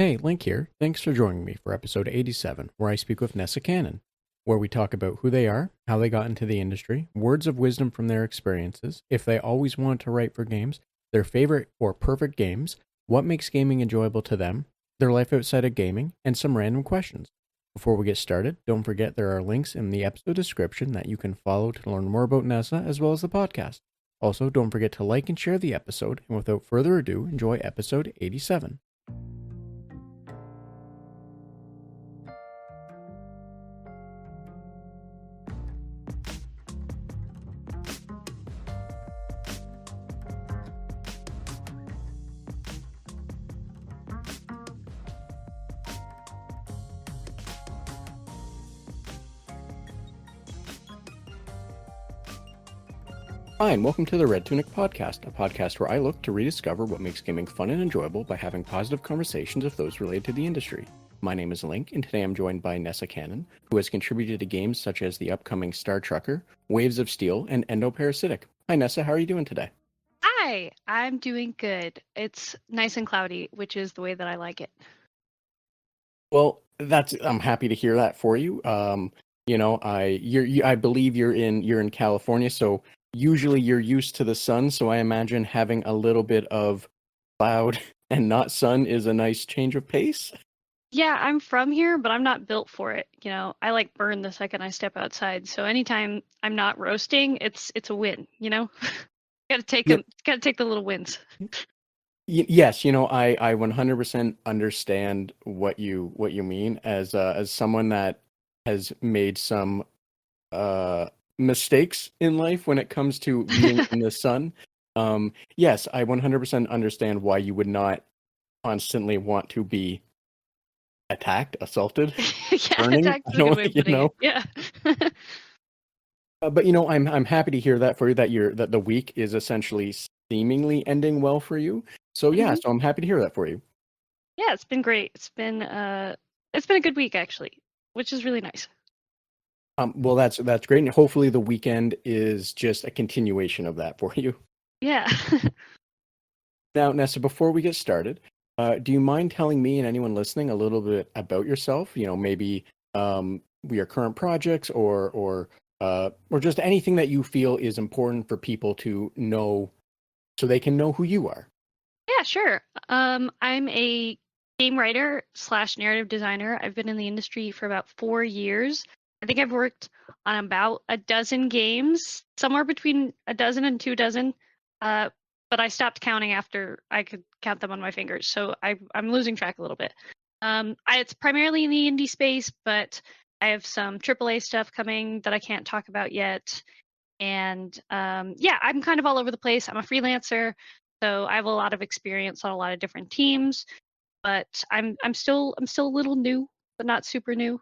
Hey, Link here. Thanks for joining me for episode 87, where I speak with Nessa Cannon, where we talk about who they are, how they got into the industry, words of wisdom from their experiences, if they always wanted to write for games, their favorite or perfect games, what makes gaming enjoyable to them, their life outside of gaming, and some random questions. Before we get started, don't forget there are links in the episode description that you can follow to learn more about Nessa as well as the podcast. Also, don't forget to like and share the episode, and without further ado, enjoy episode 87. Hi, and welcome to the Red Tunic podcast, a podcast where I look to rediscover what makes gaming fun and enjoyable by having positive conversations with those related to the industry. My name is Link, and today I'm joined by Nessa Cannon, who has contributed to games such as the upcoming Star Trucker, Waves of Steel, and Endoparasitic. Hi, Nessa, how are you doing today? Hi, I'm doing good. It's nice and cloudy, which is the way that I like it. Well, I'm happy to hear that for you. I believe you're in California, so usually you're used to the sun, so I imagine having a little bit of cloud and not sun is a nice change of pace. Yeah, I'm from here, but I'm not built for it. I like burn the second I step outside. So anytime I'm not roasting, it's a win, Gotta take Yep. them, gotta take the little wins. Yes, I 100% understand what you mean as someone that has made some mistakes in life when it comes to being in the sun. Yes, I 100% understand why you would not constantly want to be attacked, assaulted, Yeah, burning. attack's I a good don't, way of putting it. Yeah. but I'm happy to hear that for you that the week is essentially seemingly ending well for you. So yeah, Mhm. so I'm happy to hear that for you. Yeah, it's been great. It's been a good week actually, which is really nice. Well, that's great, and hopefully the weekend is just a continuation of that for you. Yeah. Now, Nessa, before we get started, do you mind telling me and anyone listening a little bit about yourself? Maybe your current projects or just anything that you feel is important for people to know so they can know who you are. Yeah, sure. I'm a game writer slash narrative designer. I've been in the industry for about 4 years. I think I've worked on about a dozen games, somewhere between a dozen and 2 dozen. But I stopped counting after I could count them on my fingers, so I'm losing track a little bit. It's primarily in the indie space, but I have some AAA stuff coming that I can't talk about yet. And yeah, I'm kind of all over the place. I'm a freelancer, so I have a lot of experience on a lot of different teams. But I'm still a little new, but not super new.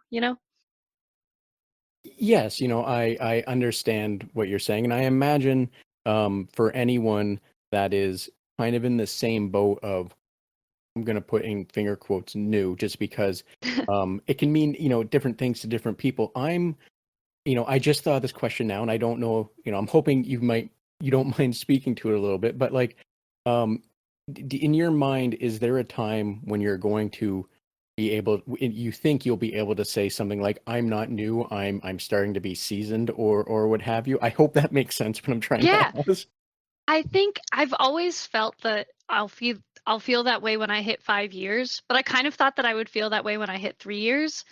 Yes, I understand what you're saying, and I imagine for anyone that is kind of in the same boat of I'm going to put in finger quotes new, just because it can mean different things to different people. I just thought of this question now, and I don't know. I'm hoping you don't mind speaking to it a little bit, but like, um, in your mind, is there a time when you're going to be able, you think you'll be able to say something like, "I'm not new. I'm starting to be seasoned," or what have you? I hope that makes sense when I'm trying to Yeah, ask. I think I've always felt that I'll feel that way when I hit 5 years, but I kind of thought that I would feel that way when I hit 3 years.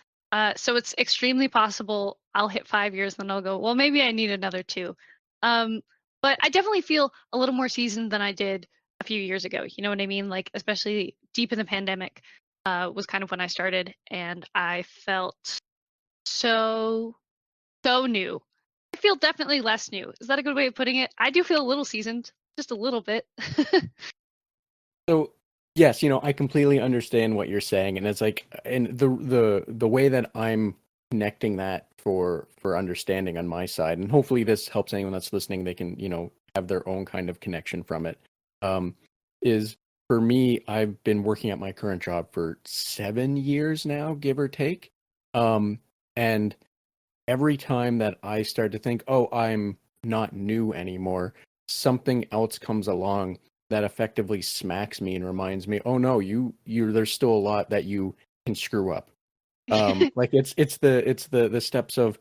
So it's extremely possible I'll hit 5 years, then I'll go, well, maybe I need another two. Um, but I definitely feel a little more seasoned than I did a few years ago. You know what I mean? Like, especially deep in the pandemic, was kind of when I started, and I felt so so new. I feel definitely less new. Is that a good way of putting it? I do feel a little seasoned, just a little bit. So yes, I completely understand what you're saying, and it's like, and the way that I'm connecting that for understanding on my side, and hopefully this helps anyone that's listening. They can have their own kind of connection from it. Um, is for me, I've been working at my current job for 7 years now, give or take. Um, and every time that I start to think, oh, I'm not new anymore, something else comes along that effectively smacks me and reminds me, oh no, you there's still a lot that you can screw up. Like it's the steps of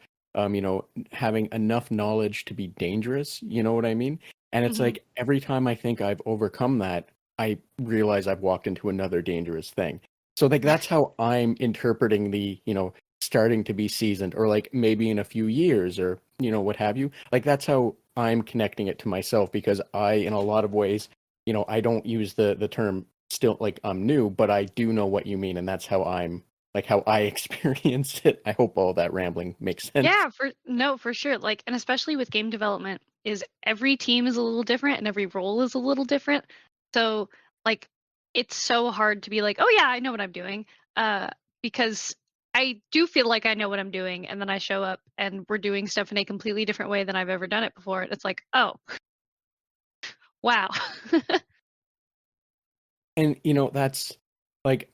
having enough knowledge to be dangerous, you know what I mean? And it's Mhm. like every time I think I've overcome that, I realize I've walked into another dangerous thing. So like Yeah. that's how I'm interpreting the, starting to be seasoned, or like maybe in a few years, or what have you. Like that's how I'm connecting it to myself, because I, in a lot of ways, I don't use the term still like I'm new, but I do know what you mean, and that's how I'm like how I experienced it. I hope all that rambling makes sense. Yeah, for sure. Like, and especially with game development, is every team is a little different and every role is a little different. So, like, it's so hard to be like, oh yeah, I know what I'm doing. Uh, because I do feel like I know what I'm doing, and then I show up and we're doing stuff in a completely different way than I've ever done it before. It's like, oh, wow. And that's like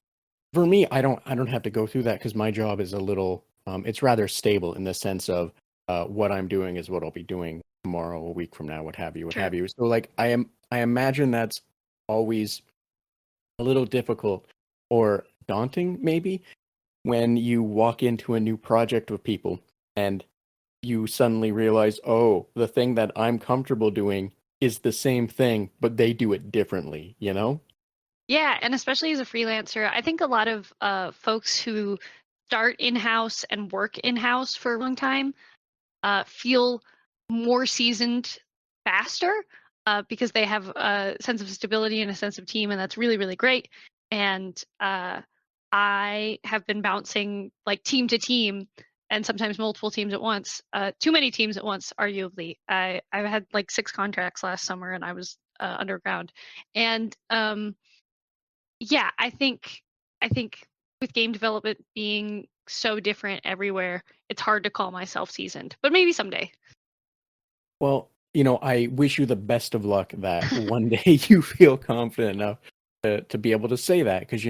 for me, I don't have to go through that because my job is a little it's rather stable in the sense of what I'm doing is what I'll be doing tomorrow, a week from now, what have you, what Sure. have you. So like I imagine that's always a little difficult or daunting maybe when you walk into a new project with people and you suddenly realize, oh, the thing that I'm comfortable doing is the same thing, but they do it differently, you know? Yeah, and especially as a freelancer, I think a lot of folks who start in-house and work in-house for a long time feel more seasoned faster because they have a sense of stability and a sense of team, and that's really, really great. And I have been bouncing like team to team and sometimes multiple teams at once, too many teams at once, arguably. I had like 6 contracts last summer and I was underground. And yeah, I think with game development being so different everywhere, it's hard to call myself seasoned, but maybe someday. Well, I wish you the best of luck that one day you feel confident enough to be able to say that. Because,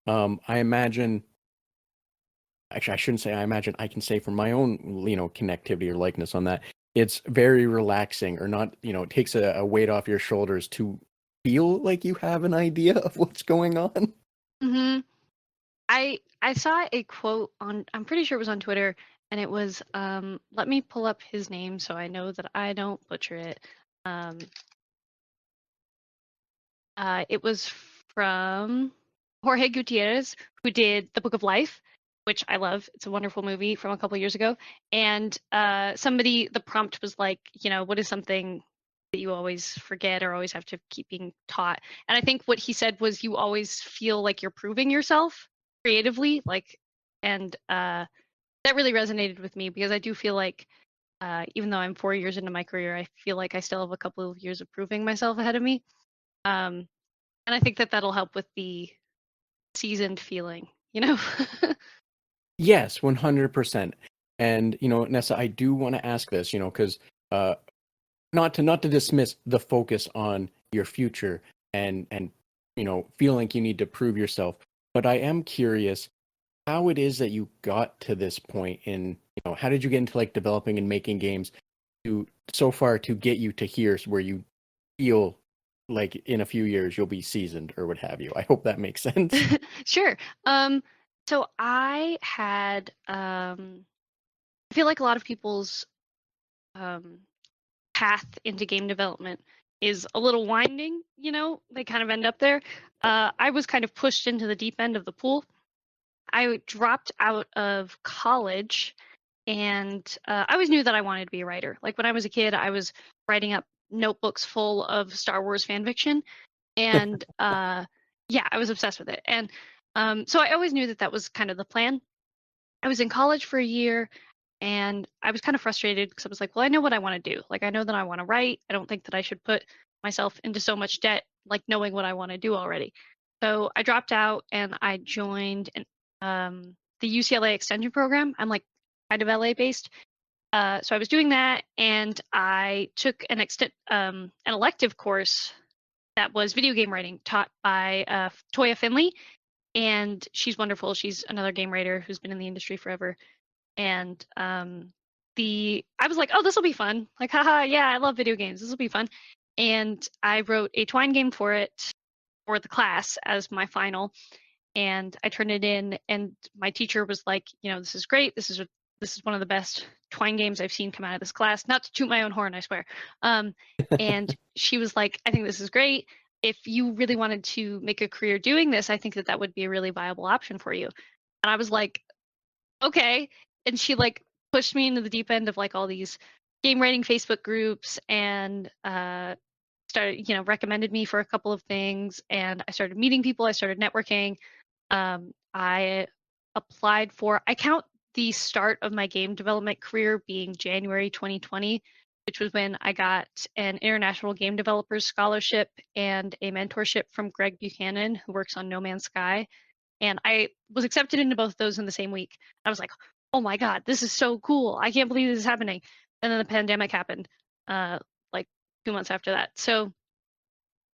I imagine, actually, I shouldn't say I imagine, I can say from my own, connectivity or likeness on that, it's very relaxing, or not, it takes a weight off your shoulders to feel like you have an idea of what's going on. hmm I saw a quote on, I'm pretty sure it was on Twitter, and it was let me pull up his name so I know that I don't butcher it. Um it was from Jorge Gutierrez, who did The Book of Life, which I love. It's a wonderful movie from a couple years ago. And the prompt was like, what is something that you always forget or always have to keep being taught? And I think what he said was, you always feel like you're proving yourself creatively, and that really resonated with me because I do feel like, even though I'm 4 years into my career, I feel like I still have a couple of years of proving myself ahead of me. Um, and I think that that'll help with the seasoned feeling. Yes, 100%. And, Nessa, I do want to ask this, because uh, not to dismiss the focus on your future and feeling like you need to prove yourself, but I am curious how it is that you got to this point in, how did you get into like developing and making games to so far to get you to here where you feel like in a few years you'll be seasoned or what have you. I hope that makes sense. Sure. Um, so I feel like a lot of people's um, path into game development is a little winding. They kind of end up there. I was kind of pushed into the deep end of the pool. I dropped out of college, and I always knew that I wanted to be a writer. Like when I was a kid, I was writing up notebooks full of Star Wars fan fiction, and yeah, I was obsessed with it. And so I always knew that that was kind of the plan. I was in college for a year, and I was kind of frustrated because I was like, well, I know what I want to do. Like I know that I want to write. I don't think that I should put myself into so much debt, like knowing what I want to do already. So I dropped out and I joined the UCLA extension program. I'm like kind of LA based. So I was doing that, and I took an elective course that was video game writing, taught by Toya Finley, and she's wonderful. She's another game writer who's been in the industry forever. And I was like, oh, this will be fun. Like, haha, yeah, I love video games. This will be fun. and I wrote a twine game for it for the class as my final, and I turned it in, and my teacher was like, this is great. This is one of the best twine games I've seen come out of this class. Not to toot my own horn, I swear. And she was like, I think this is great. If you really wanted to make a career doing this, I think that that would be a really viable option for you. And I was like, okay. And she like pushed me into the deep end of like all these game writing Facebook groups, and started, recommended me for a couple of things, and I started meeting people. I started networking. I applied for, I count the start of my game development career being January 2020, which was when I got an International Game Developers Scholarship and a mentorship from Greg Buchanan, who works on No Man's Sky. And I was accepted into both those in the same week. I was like, oh my God, this is so cool. I can't believe this is happening. And then the pandemic happened, like 2 months after that. So,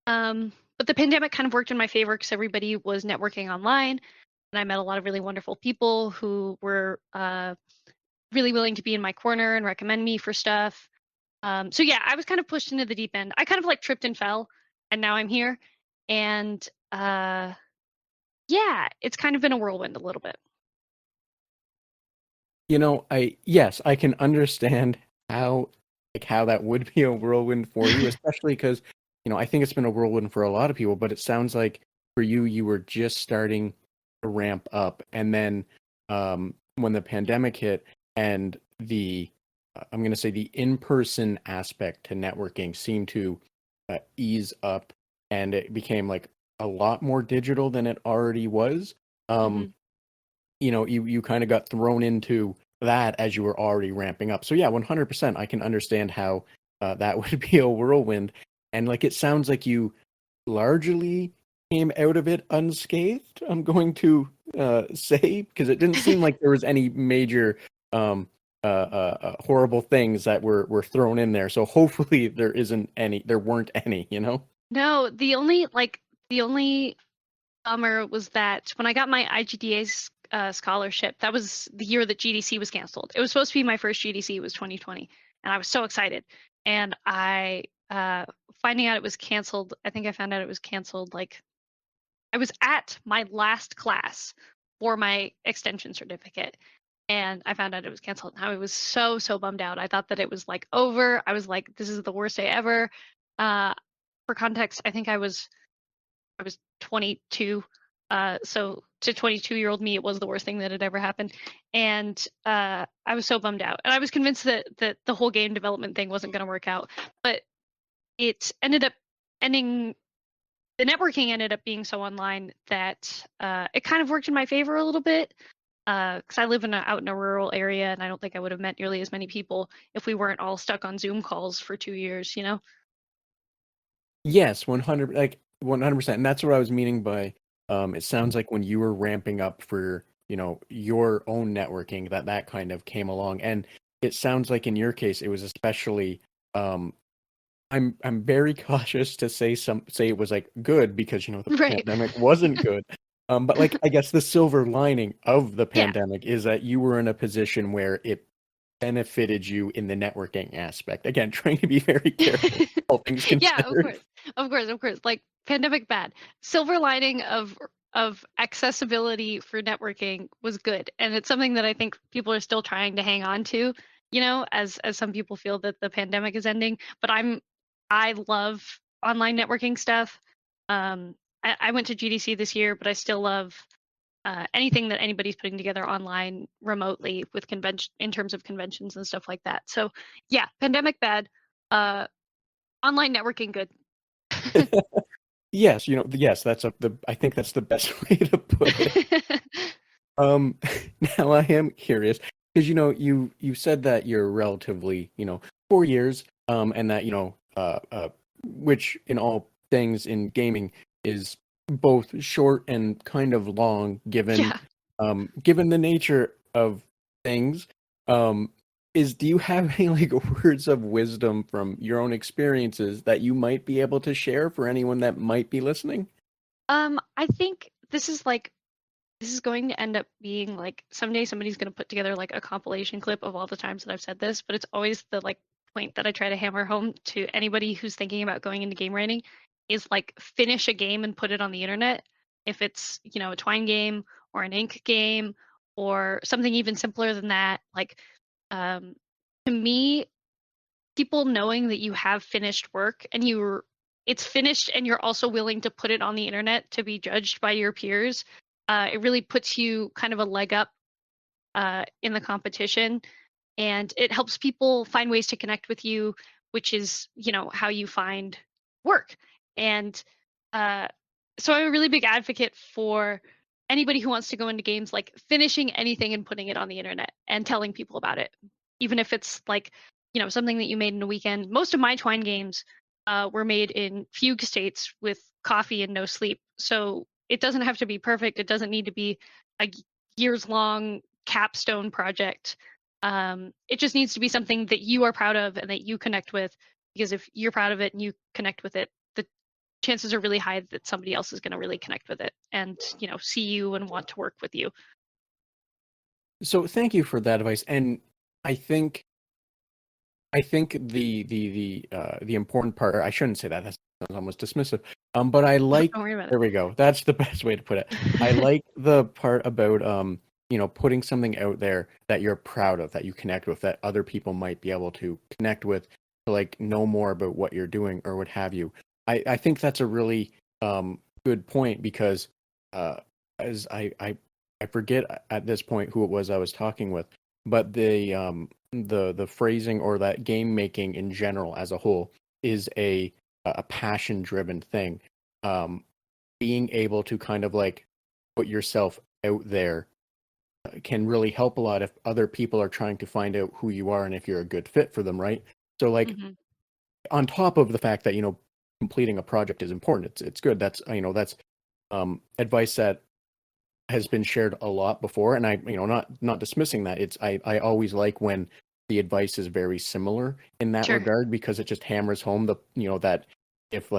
but the pandemic kind of worked in my favor because everybody was networking online, and I met a lot of really wonderful people who were really willing to be in my corner and recommend me for stuff. So yeah, I was kind of pushed into the deep end. I kind of like tripped and fell, and now I'm here. And yeah, it's kind of been a whirlwind a little bit. Yes, I can understand how how that would be a whirlwind for you, especially because, I think it's been a whirlwind for a lot of people, but it sounds like for you, you were just starting to ramp up. And then when the pandemic hit and I'm going to say the in-person aspect to networking seemed to ease up, and it became like a lot more digital than it already was. Hmm. You kind of got thrown into that as you were already ramping up. So yeah, 100%, I can understand how that would be a whirlwind. And like it sounds like you largely came out of it unscathed, I'm going to say, because it didn't seem like there was any major horrible things that were thrown in there. So hopefully there weren't any. No, the only bummer was that when I got my IGDA scholarship, that was the year that GDC was canceled. It was supposed to be my first GDC, it was 2020, and I was so excited. And I finding out it was canceled, I think I found out it was canceled like I was at my last class for my extension certificate, and I found out it was canceled. And I was so bummed out. I thought that it was like over. I was like, this is the worst day ever. Uh, for context, I think I was 22. So to 22-year-old me, it was the worst thing that had ever happened. And I was so bummed out. And I was convinced that the whole game development thing wasn't going to work out. But it ended up ending, the networking ended up being so online that it kind of worked in my favor a little bit. Because I live out in a rural area, and I don't think I would have met nearly as many people if we weren't all stuck on Zoom calls for 2 years. Yes, 100%. And that's what I was meaning by it sounds like when you were ramping up for, your own networking, that kind of came along. And it sounds like in your case it was especially um I'm very cautious to say it was like good because the Right. pandemic wasn't good. But like I guess the silver lining of the Yeah. pandemic is that you were in a position where it benefited you in the networking aspect. Again, trying to be very careful, all things Yeah, of considered. course. Of course. Like pandemic bad. Silver lining of accessibility for networking was good. And it's something that I think people are still trying to hang on to, as some people feel that the pandemic is ending. But I love online networking stuff. I went to GDC this year, but I still love anything that anybody's putting together online remotely with convention in terms of conventions and stuff like that. So yeah, pandemic bad. Uh, Online networking good. Yes, yes, I think that's the best way to put it. Um, now I am curious because you said that you're relatively 4 years, and that which in all things in gaming is both short and kind of long, given Yeah. given the nature of things. Um, do you have any like words of wisdom from your own experiences that you might be able to share for anyone that might be listening? I think this is going to end up being like someday somebody's going to put together like a compilation clip of all the times that I've said this, but it's always the like point that I try to hammer home to anybody who's thinking about going into game writing is like finish a game and put it on the internet. If it's, a Twine game or an Ink game or something even simpler than that, like to me, people knowing that you have finished work and it's finished and you're also willing to put it on the internet to be judged by your peers, it really puts you kind of a leg up in the competition, and it helps people find ways to connect with you, which is how you find work. And so I'm a really big advocate for anybody who wants to go into games, like finishing anything and putting it on the internet and telling people about it, even if it's like something that you made in a weekend. Most of my Twine games were made in fugue states with coffee and no sleep, so it doesn't have to be perfect. It doesn't need to be a years long capstone project. It just needs to be something that you are proud of and that you connect with, because if you're proud of it and you connect with it, the chances are really high that somebody else is going to really connect with it and see you and want to work with you. So thank you for that advice. And I think the important part, I shouldn't say that, that's almost dismissive. But I like, Don't worry about there we go. That's the best way to put it. I like the part about putting something out there that you're proud of, that you connect with, that other people might be able to connect with, to like know more about what you're doing or what have you. I think that's a really good point, because as I forget at this point who it was I was talking with, but the phrasing, or that game making in general as a whole, is a passion driven thing. Being able to kind of like put yourself out there can really help a lot if other people are trying to find out who you are and if you're a good fit for them, right? So like, Mm-hmm. on top of the fact that completing a project is important, it's good. That's that's advice that has been shared a lot before, and I not dismissing that. It's I always like when the advice is very similar in that Sure. regard, because it just hammers home the that if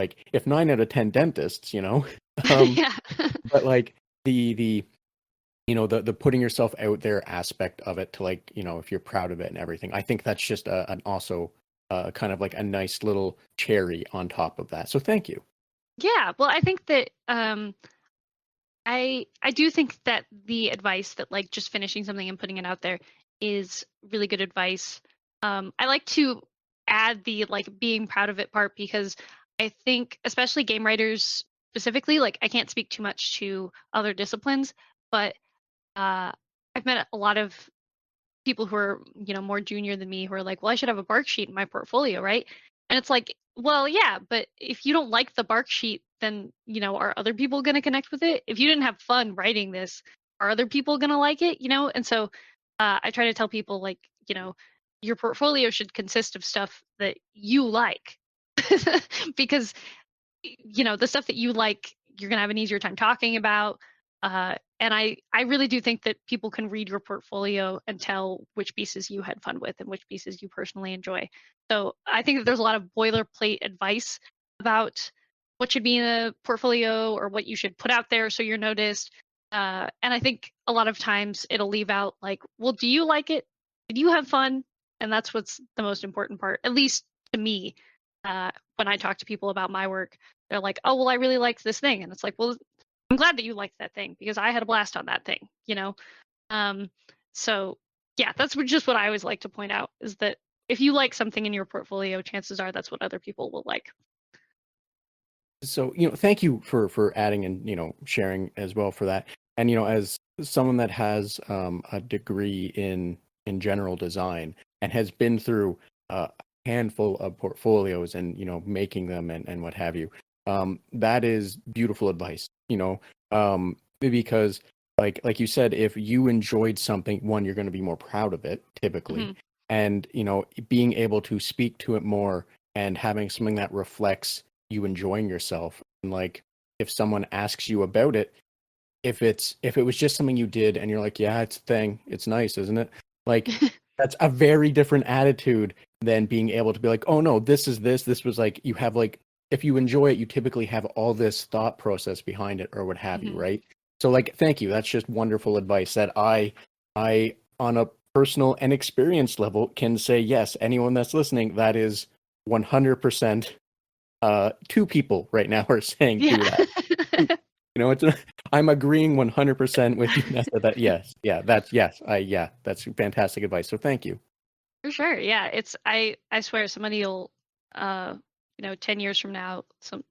9 out of 10 dentists Yeah. but like the the putting yourself out there aspect of it, to like if you're proud of it and everything, I think that's just an also kind of like a nice little cherry on top of that. So thank you. Yeah. Well, I think that I do think that the advice that like just finishing something and putting it out there is really good advice. I like to add the like being proud of it part, because I think especially game writers specifically, like I can't speak too much to other disciplines, but I've met a lot of people who are more junior than me who are like, well, I should have a bark sheet in my portfolio, right? And it's like, well, yeah, but if you don't like the bark sheet, then are other people going to connect with it? If you didn't have fun writing this, are other people going to like it? And so I try to tell people, like, your portfolio should consist of stuff that you like, because the stuff that you like, you're going to have an easier time talking about. And I really do think that people can read your portfolio and tell which pieces you had fun with and which pieces you personally enjoy. So I think that there's a lot of boilerplate advice about what should be in a portfolio or what you should put out there so you're noticed. And I think a lot of times it'll leave out like, well, do you like it? Did you have fun? And that's what's the most important part, at least to me. When I talk to people about my work, they're like, oh, well, I really liked this thing. And it's like, well, I'm glad that you liked that thing because I had a blast on that thing. Um, so yeah, that's just what I always like to point out, is that if you like something in your portfolio, chances are that's what other people will like. So thank you for adding and sharing as well for that. And as someone that has a degree in general design and has been through a handful of portfolios and making them and what have you, that is beautiful advice. Because like you said, if you enjoyed something, one, you're going to be more proud of it typically, Mm-hmm. and being able to speak to it more and having something that reflects you enjoying yourself. And like, if someone asks you about it, if it was just something you did and you're like, yeah, it's a thing, it's nice, isn't it? Like, that's a very different attitude than being able to be like, oh no, this was like, you have like, if you enjoy it, you typically have all this thought process behind it or what have you, Mm-hmm. right? So like, thank you, that's just wonderful advice that I on a personal and experience level can say yes. Anyone that's listening, that is 100%. Two people right now are saying Yeah. do that. You know, I'm agreeing 100% with you, Nessa, that yes, yeah, that's fantastic advice. So thank you. For sure. Yeah. I swear somebody will, 10 years from now,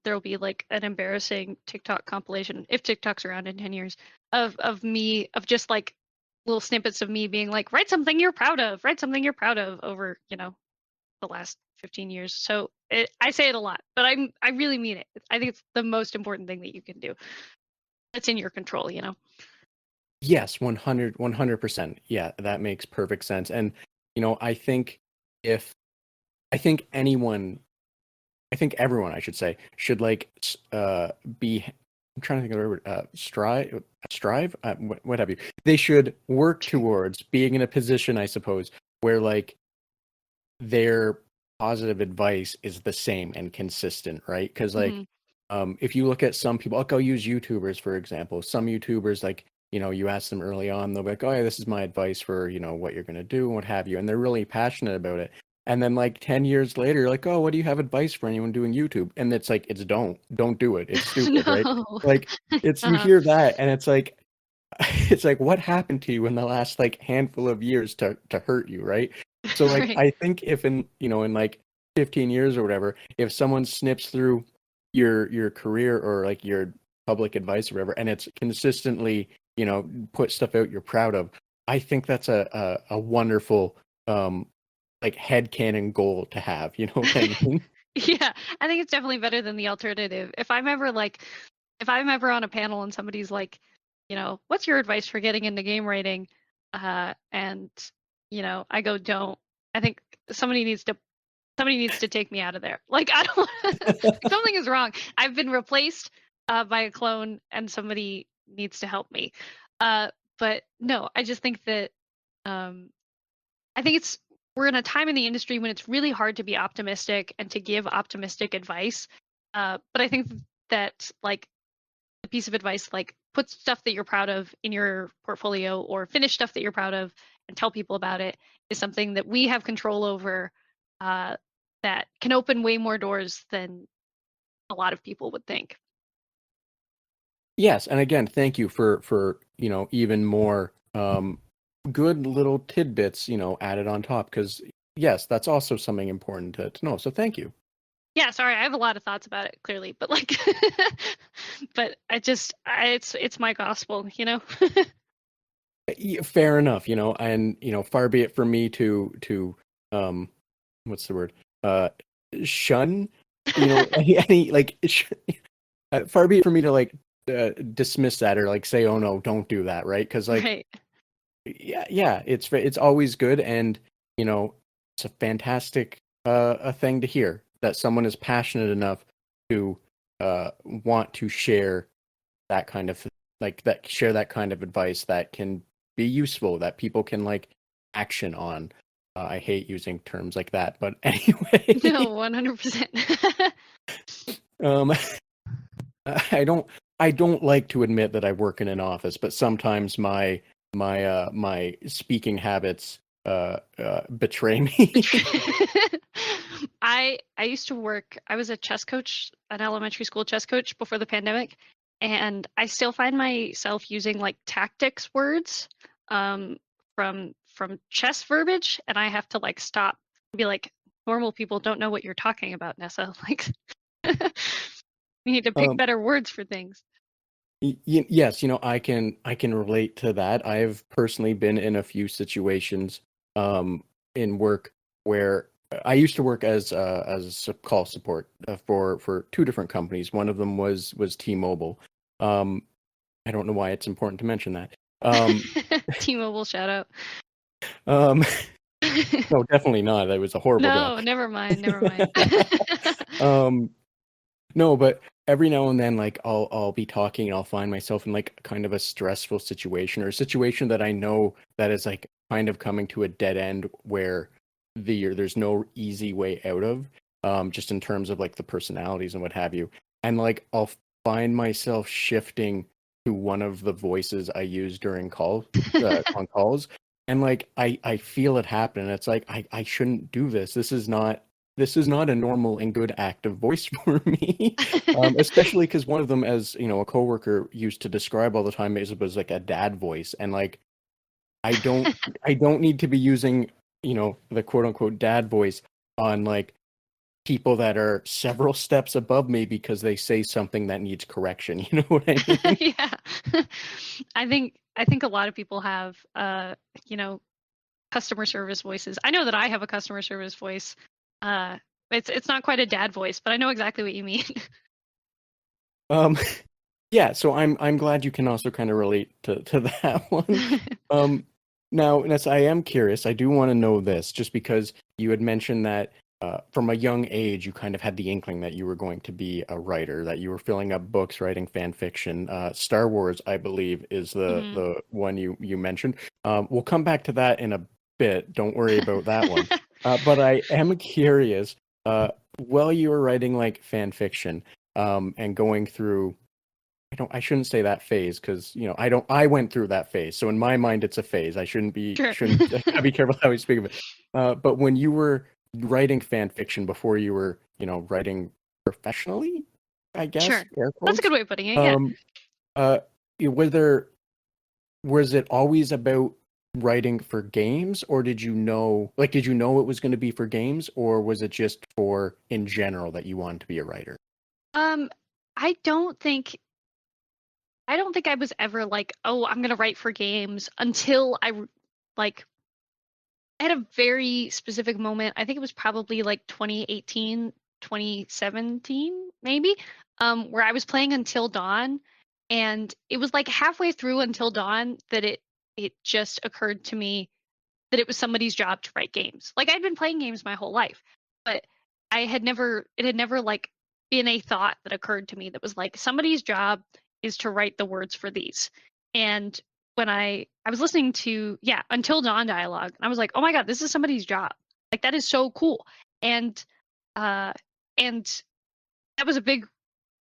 there'll be like an embarrassing TikTok compilation, if TikTok's around in 10 years, of me, of just like little snippets of me being like, write something you're proud of, over, the last 15 years. So I say it a lot, but I really mean it. I think it's the most important thing that you can do. It's in your control, Yes, 100%. Yeah, that makes perfect sense. And, if I think anyone, I think everyone, I should say, should like be. I'm trying to think of the word. Strive, what have you? They should work towards being in a position, I suppose, where like their positive advice is the same and consistent, right? Because like, Mhm. if you look at some people, I'll use YouTubers for example. Some YouTubers, like, you ask them early on, they'll be like, "Oh yeah, this is my advice for what you're gonna do and what have you," and they're really passionate about it. And then like 10 years later, you're like, "Oh, what do you have advice for anyone doing YouTube?" And it's like, it's don't do it. It's stupid, right? No. Like, it's you Uh-huh. hear that, and it's like, it's like, what happened to you in the last like handful of years to hurt you, right? So like, Right. I think if in like 15 years or whatever, if someone snips through your career or like your public advice or whatever, and it's consistently, put stuff out you're proud of, I think that's a wonderful like headcanon goal to have. You know what I mean? Yeah, I think it's definitely better than the alternative. If I'm ever on a panel and somebody's like, what's your advice for getting into game writing? And I go, don't. I think somebody needs to take me out of there. Like I don't like something is wrong. I've been replaced by a clone and somebody needs to help me. But no, I just think that um I think we're in a time in the industry when it's really hard to be optimistic and to give optimistic advice. But I think that like a piece of advice, like put stuff that you're proud of in your portfolio or finish stuff that you're proud of and tell people about it, is something that we have control over, uh, that can open way more doors than a lot of people would think. Yes, and again, thank you for even more good little tidbits added on top, because yes, that's also something important to know. So thank you. Yeah, sorry, I have a lot of thoughts about it clearly, but like but it's my gospel. Fair enough, and far be it for me to um what's the word, uh shun any like far be it for me to like dismiss that or like say, oh no, don't do that, right? Because like, Right. yeah, it's always good, and it's a fantastic a thing to hear that someone is passionate enough to want to share that kind of share that kind of advice that can be useful, that people can like action on. I hate using terms like that, but anyway, No, 100%. um, I don't like to admit that I work in an office, but sometimes my speaking habits betray me. I used to work, I was a chess coach, an elementary school chess coach before the pandemic, and I still find myself using like tactics words um from chess verbiage, and I have to like stop and be like, normal people don't know what you're talking about, Nessa. Like you need to pick um, better words for things. yes, I can relate to that. I've personally been in a few situations in work where I used to work as call support for two different companies. One of them was T-Mobile. Um, I don't know why it's important to mention that. Um, T-Mobile shout out. um, no, definitely not. That was a horrible job. No, never mind, never mind. Um, No, but every now and then, like I'll be talking and I'll find myself in like kind of a stressful situation, or a situation that I know that is like kind of coming to a dead end where there's no easy way out of, just in terms of like the personalities and what have you. And like I'll find myself shifting to one of the voices I use during on calls, and like I feel it happen. It's like I shouldn't do this. This is not a normal and good active voice for me. Especially because one of them, as you know, a coworker used to describe all the time, is was like a dad voice, and like I don't I don't need to be using, the quote unquote dad voice on like people that are several steps above me because they say something that needs correction. You know what I mean? Yeah. I think a lot of people have you know, customer service voices. I know that I have a customer service voice. Uh it's not quite a dad voice, but I know exactly what you mean. Um, yeah, so I'm glad you can also kind of relate to that one. Um, now, Ness, I am curious. I do want to know this, just because you had mentioned that from a young age you kind of had the inkling that you were going to be a writer, that you were filling up books, writing fan fiction. Star Wars, I believe, is the Mhm. the one you mentioned. We'll come back to that in a bit. Don't worry about that one. But I am curious. While you were writing like fan fiction, and going through, I shouldn't say that phase, because I went through that phase, so in my mind it's a phase. I shouldn't be Sure. shouldn't I gotta be careful how we speak of it. But when you were writing fan fiction before you were writing professionally, I guess, Sure. air That's a quotes, good way of putting it. Yeah. um uh was it always about writing for games, or did you know it was going to be for games, or was it just for in general that you wanted to be a writer? Um I don't think I don't think I was ever like, "Oh, I'm going to write for games," until like I had a very specific moment. I think it was probably like 2018, 2017, maybe, where I was playing Until Dawn, and it was like halfway through Until Dawn that it just occurred to me that it was somebody's job to write games. Like I'd been playing games my whole life, but it had never like been a thought that occurred to me that was like somebody's job is to write the words for these. And when I was listening to, yeah, Until Dawn dialogue, and I was like, "Oh my god, this is somebody's job." Like that is so cool. And uh and that was a big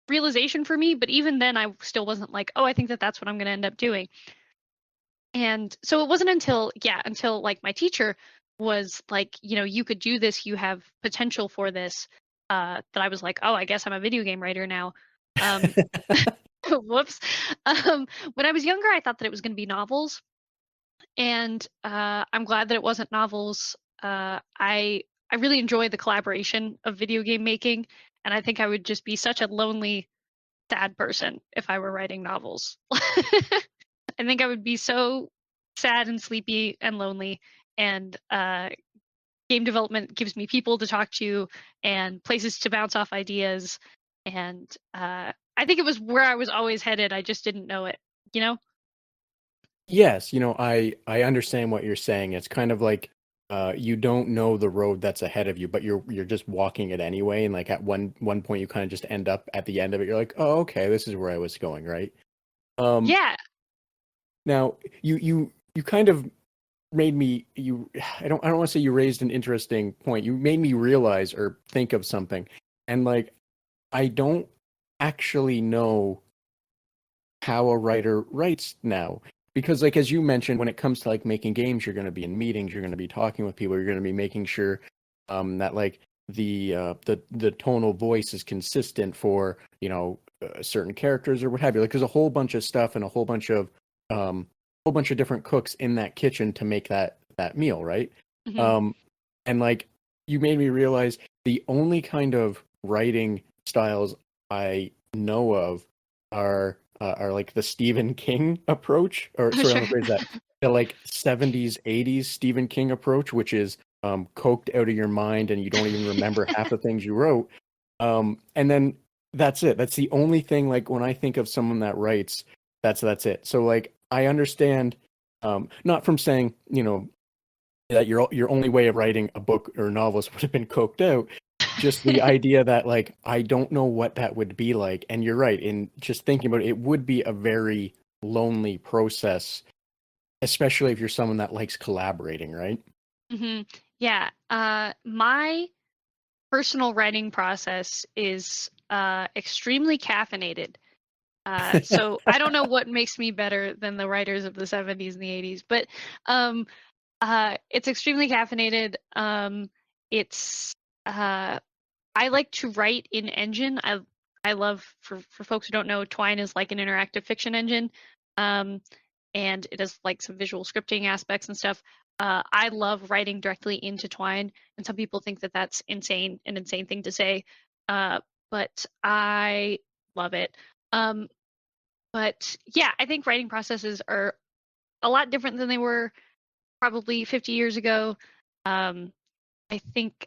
realization for me, but even then I still wasn't like, "Oh, I think that that's what I'm going to end up doing." And so it wasn't until, yeah, until like my teacher was like, "You could do this, you have potential for this," that I was like, "Oh, I guess I'm a video game writer now." Um, whoops. When I was younger, I thought that it was going to be novels, and I'm glad that it wasn't novels. I really enjoy the collaboration of video game making, and I think I would just be such a lonely, sad person if I were writing novels. I think I would be so sad and sleepy and lonely. And game development gives me people to talk to and places to bounce off ideas. And I think it was where I was always headed. I just didn't know it, you know? Yes, I understand what you're saying. It's kind of like you don't know the road that's ahead of you, but you're just walking it anyway, and like at one point you kind of just end up at the end of it. You're like, "Oh, okay, this is where I was going," right? Um Yeah. Now you kind of made me you I don't want to say you raised an interesting point. You made me realize or think of something. And like I don't actually know how a writer writes now, because like as you mentioned, when it comes to like making games, you're going to be in meetings, you're going to be talking with people, you're going to be making sure that like the tonal voice is consistent for certain characters or what have you. Like there's a whole bunch of stuff and a whole bunch of different cooks in that kitchen to make that meal, right? Hmm. um and like you made me realize the only kind of writing styles I know of are like the Stephen King approach, or Oh, sorry, let sure. me phrase that. The like 70s, 80s Stephen King approach, which is coked out of your mind and you don't even remember half the things you wrote. And then that's it. That's the only thing, like when I think of someone that writes, that's it. So like I understand, not from saying, that your only way of writing a book or novelist would have been coked out, just the idea that like I don't know what that would be like. And you're right, in just thinking about it, it would be a very lonely process, especially if you're someone that likes collaborating, right? Hmm. Yeah. My personal writing process is extremely caffeinated. So I don't know what makes me better than the writers of the 70s and the 80s, but um, It's extremely caffeinated. It's I like to write in engine. I love for folks who don't know, Twine is like an interactive fiction engine. Um, and it has like some visual scripting aspects and stuff. I love writing directly into Twine, and some people think that that's insane, an insane thing to say. But I love it. Um, but yeah, I think writing processes are a lot different than they were probably 50 years ago. Um, I think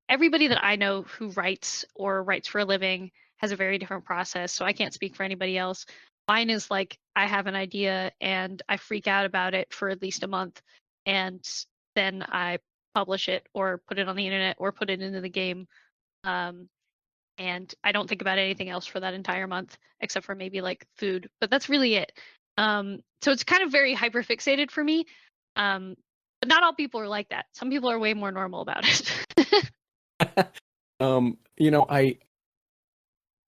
everybody that I know who writes or writes for a living has a very different process, so I can't speak for anybody else. Mine is like I have an idea and I freak out about it for at least a month, and then I publish it or put it on the internet or put it into the game. Um, and I don't think about anything else for that entire month except for maybe like food, but that's really it. So it's kind of very hyper fixated for me. But not all people are like that. Some people are way more normal about it. You know,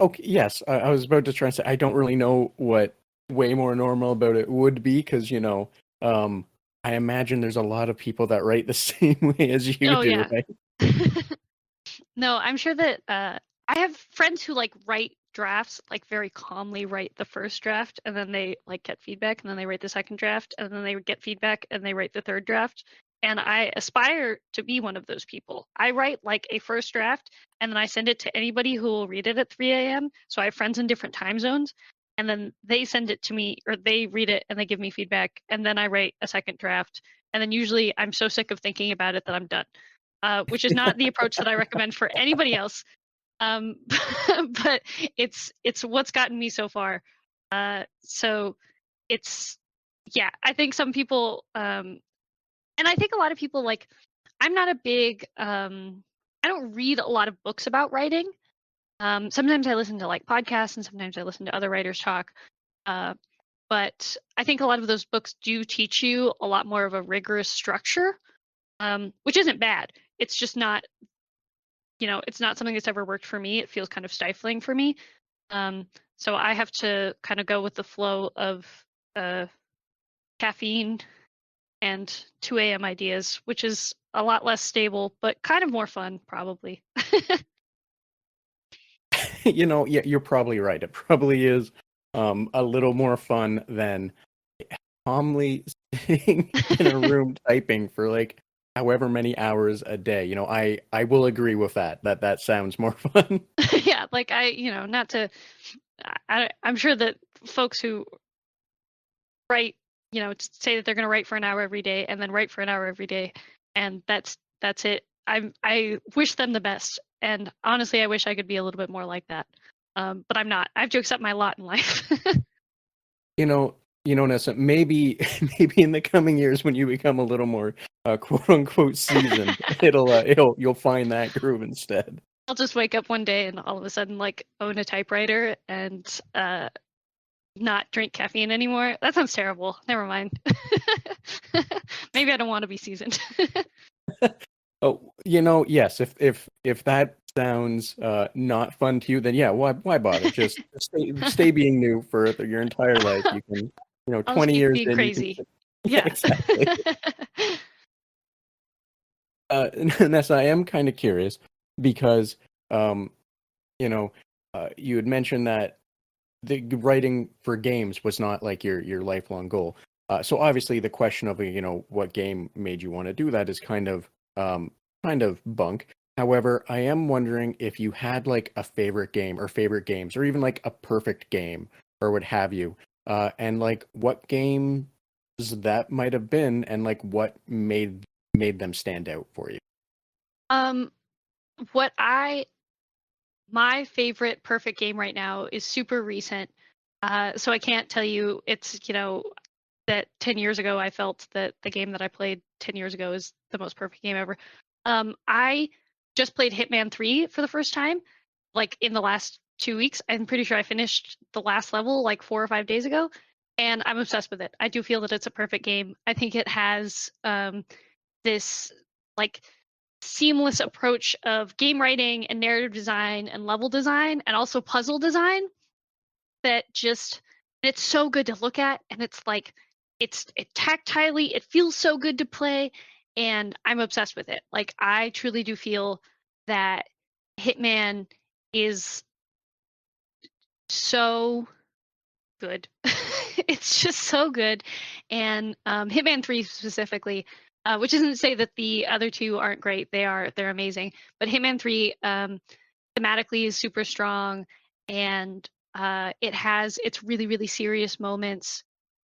okay, yes, I was about to try and say I don't really know what way more normal about it would be because, I imagine there's a lot of people that write the same way as you Oh do, yeah. right? No, I'm sure that I have friends who like write drafts, like very calmly write the first draft, and then they like get feedback, and then they write the second draft, and then they get feedback, and they write the third draft. And I aspire to be one of those people. I write like a first draft, and then I send it to anybody who will read it at 3 a.m. So I have friends in different time zones, and then they send it to me, or they read it and they give me feedback, and then I write a second draft. And then usually I'm so sick of thinking about it that I'm done. Which is not the approach that I recommend for anybody else. Um, but it's what's gotten me so far. So it's yeah, I think some people and I think a lot of people like I'm not a big I don't read a lot of books about writing. Sometimes I listen to like podcasts and sometimes I listen to other writers talk. Uh, but I think a lot of those books do teach you a lot more of a rigorous structure, which isn't bad. It's just not it's not something that's ever worked for me. It feels kind of stifling for me. Um, so I have to kind of go with the flow of uh, caffeine and 2 a.m. ideas, which is a lot less stable, but kind of more fun, probably. Yeah, you're probably right. It probably is a little more fun than calmly sitting in a room typing for like however many hours a day. I will agree with that. That sounds more fun. Yeah, like not to, I'm sure that folks who write, say that they're going to write for an hour every day and then write for an hour every day, and that's it. I wish them the best, and honestly, I wish I could be a little bit more like that. But I'm not. I have to accept my lot in life. You know, Nessa, maybe maybe in the coming years when you become a little more quote unquote seasoned, you'll find that groove instead. I'll just wake up one day and all of a sudden like own a typewriter and not drink caffeine anymore. That sounds terrible. Never mind. Maybe I don't want to be seasoned. Oh, yes, if that sounds not fun to you, then yeah, why bother? Just stay being new for your entire life. You can, I'll just 20 keep years being in, you can. crazy. Yeah, Yeah. exactly. Nessa, I am kind of curious because, um, you know, you had mentioned that the writing for games was not like your lifelong goal. So obviously the question of what game made you want to do that is kind of bunk. However, I am wondering if you had like a favorite game or favorite games or even like a perfect game or what have you, and like what games that might have been and like what made them stand out for you. um what I my favorite perfect game right now is super recent. So I can't tell you it's, that 10 years ago I felt that the game that I played 10 years ago is the most perfect game ever. I just played Hitman 3 for the first time, like in the last 2 weeks. I'm pretty sure I finished the last level like 4 or 5 days ago, and I'm obsessed with it. I do feel that it's a perfect game. I think it has this like seamless approach of game writing and narrative design and level design and also puzzle design that just it's so good to look at, and it's like it tactilely it feels so good to play, and I'm obsessed with it. Like, I truly do feel that Hitman is so good. It's just so good. And Hitman 3 specifically, which isn't to say that the other two aren't great. They're amazing. But Hitman 3 thematically is super strong, and it's really, really serious moments.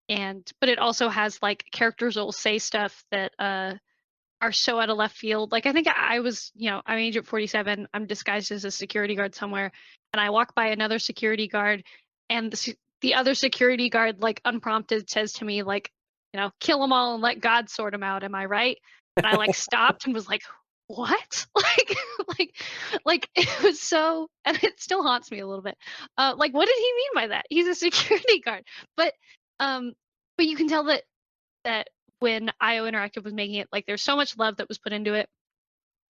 But it also has like characters that will say stuff that are so out of left field. Like, I think I was, I'm Agent 47. I'm disguised as a security guard somewhere, and I walk by another security guard, and the other security guard, like, unprompted, says to me, like, kill them all and let God sort them out. Am I right? And I like stopped and was like, what? Like, like it was so, and it still haunts me a little bit. Like, what did he mean by that? He's a security guard, but um, but you can tell that when IO Interactive was making it, like, there's so much love that was put into it.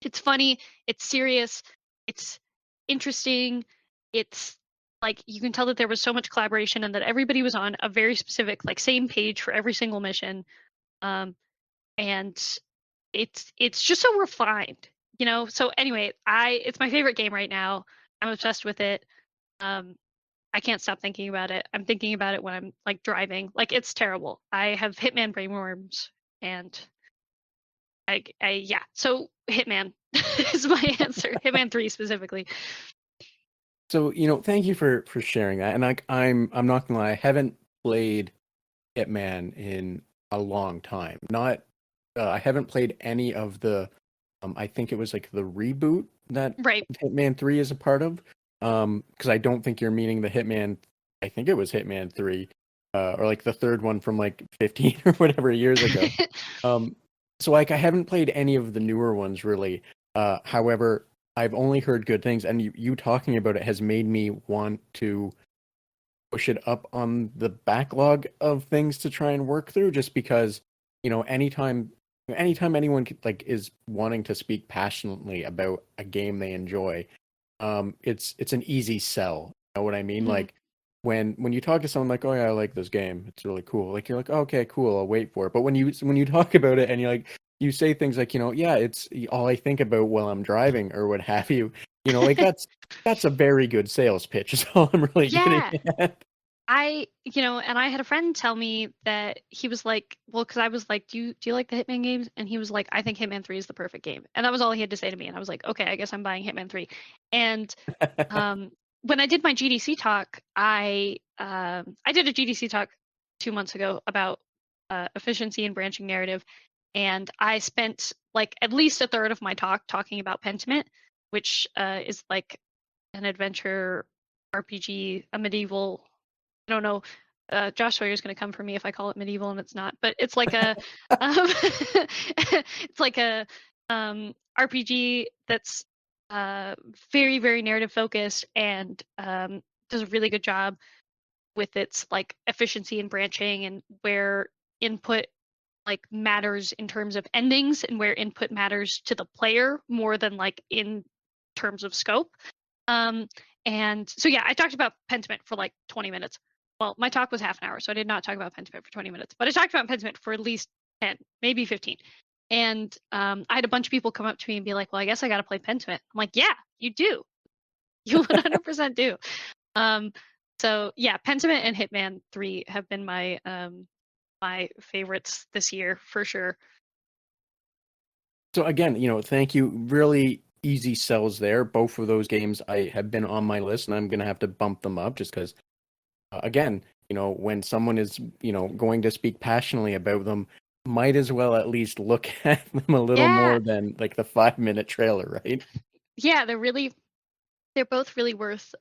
It's funny, it's serious, it's interesting, it's like you can tell that there was so much collaboration and that everybody was on a very specific, like, same page for every single mission. Um, and it's just so refined, So anyway, it's my favorite game right now. I'm obsessed with it. Um, I can't stop thinking about it. I'm thinking about it when I'm like driving. Like, it's terrible. I have Hitman brainworms, and yeah. So Hitman is my answer. Hitman 3 specifically. So, thank you for sharing that. And I'm not gonna lie, I haven't played Hitman in a long time. Not I haven't played any of the I think it was like the reboot that Right. Hitman 3 is a part of. Because I don't think you're meaning the Hitman, I think it was Hitman 3, or like the third one from like 15 or whatever years ago. So like I haven't played any of the newer ones really. However, I've only heard good things, and you talking about it has made me want to push it up on the backlog of things to try and work through, just because, anytime anyone like is wanting to speak passionately about a game they enjoy, it's an easy sell. You know what I mean? Mhm. Like, when you talk to someone like, oh yeah, I like this game, it's really cool. Like, you're like, okay, cool, I'll wait for it. But when you talk about it and you say things like, yeah, it's all I think about while I'm driving or what have you. Like that's a very good sales pitch. Is all I'm really getting Yeah. at. And I had a friend tell me that he was like, well, because I was like, do you like the Hitman games? And he was like, I think Hitman 3 is the perfect game. And that was all he had to say to me. And I was like, okay, I guess I'm buying Hitman 3. And when I did my GDC talk, I did a GDC talk 2 months ago about efficiency and branching narrative, and I spent like at least a third of my talk talking about Pentiment, which is like an adventure RPG, a medieval. I don't know. Josh Sawyer's going to come for me if I call it medieval and it's not, but it's like it's like a RPG that's very, very narrative focused, and does a really good job with its like efficiency and branching, and where input like matters in terms of endings, and where input matters to the player more than like in terms of scope. Um, and so yeah, I talked about Pentiment for like 20 minutes. Well, my talk was half an hour, so I did not talk about Pentiment for 20 minutes, but I talked about Pentiment for at least 10, maybe 15. And I had a bunch of people come up to me and be like, well, I guess I got to play Pentiment. I'm like, yeah, you do. You 100% do. Um, so yeah, Pentiment and Hitman 3 have been my favorites this year for sure. So again, thank you. Really easy sells there. Both of those games I have been on my list, and I'm gonna have to bump them up just because, again, when someone is, going to speak passionately about them, might as well at least look at them a little Yeah, more than like the 5-minute trailer, right? yeah, they're both really worth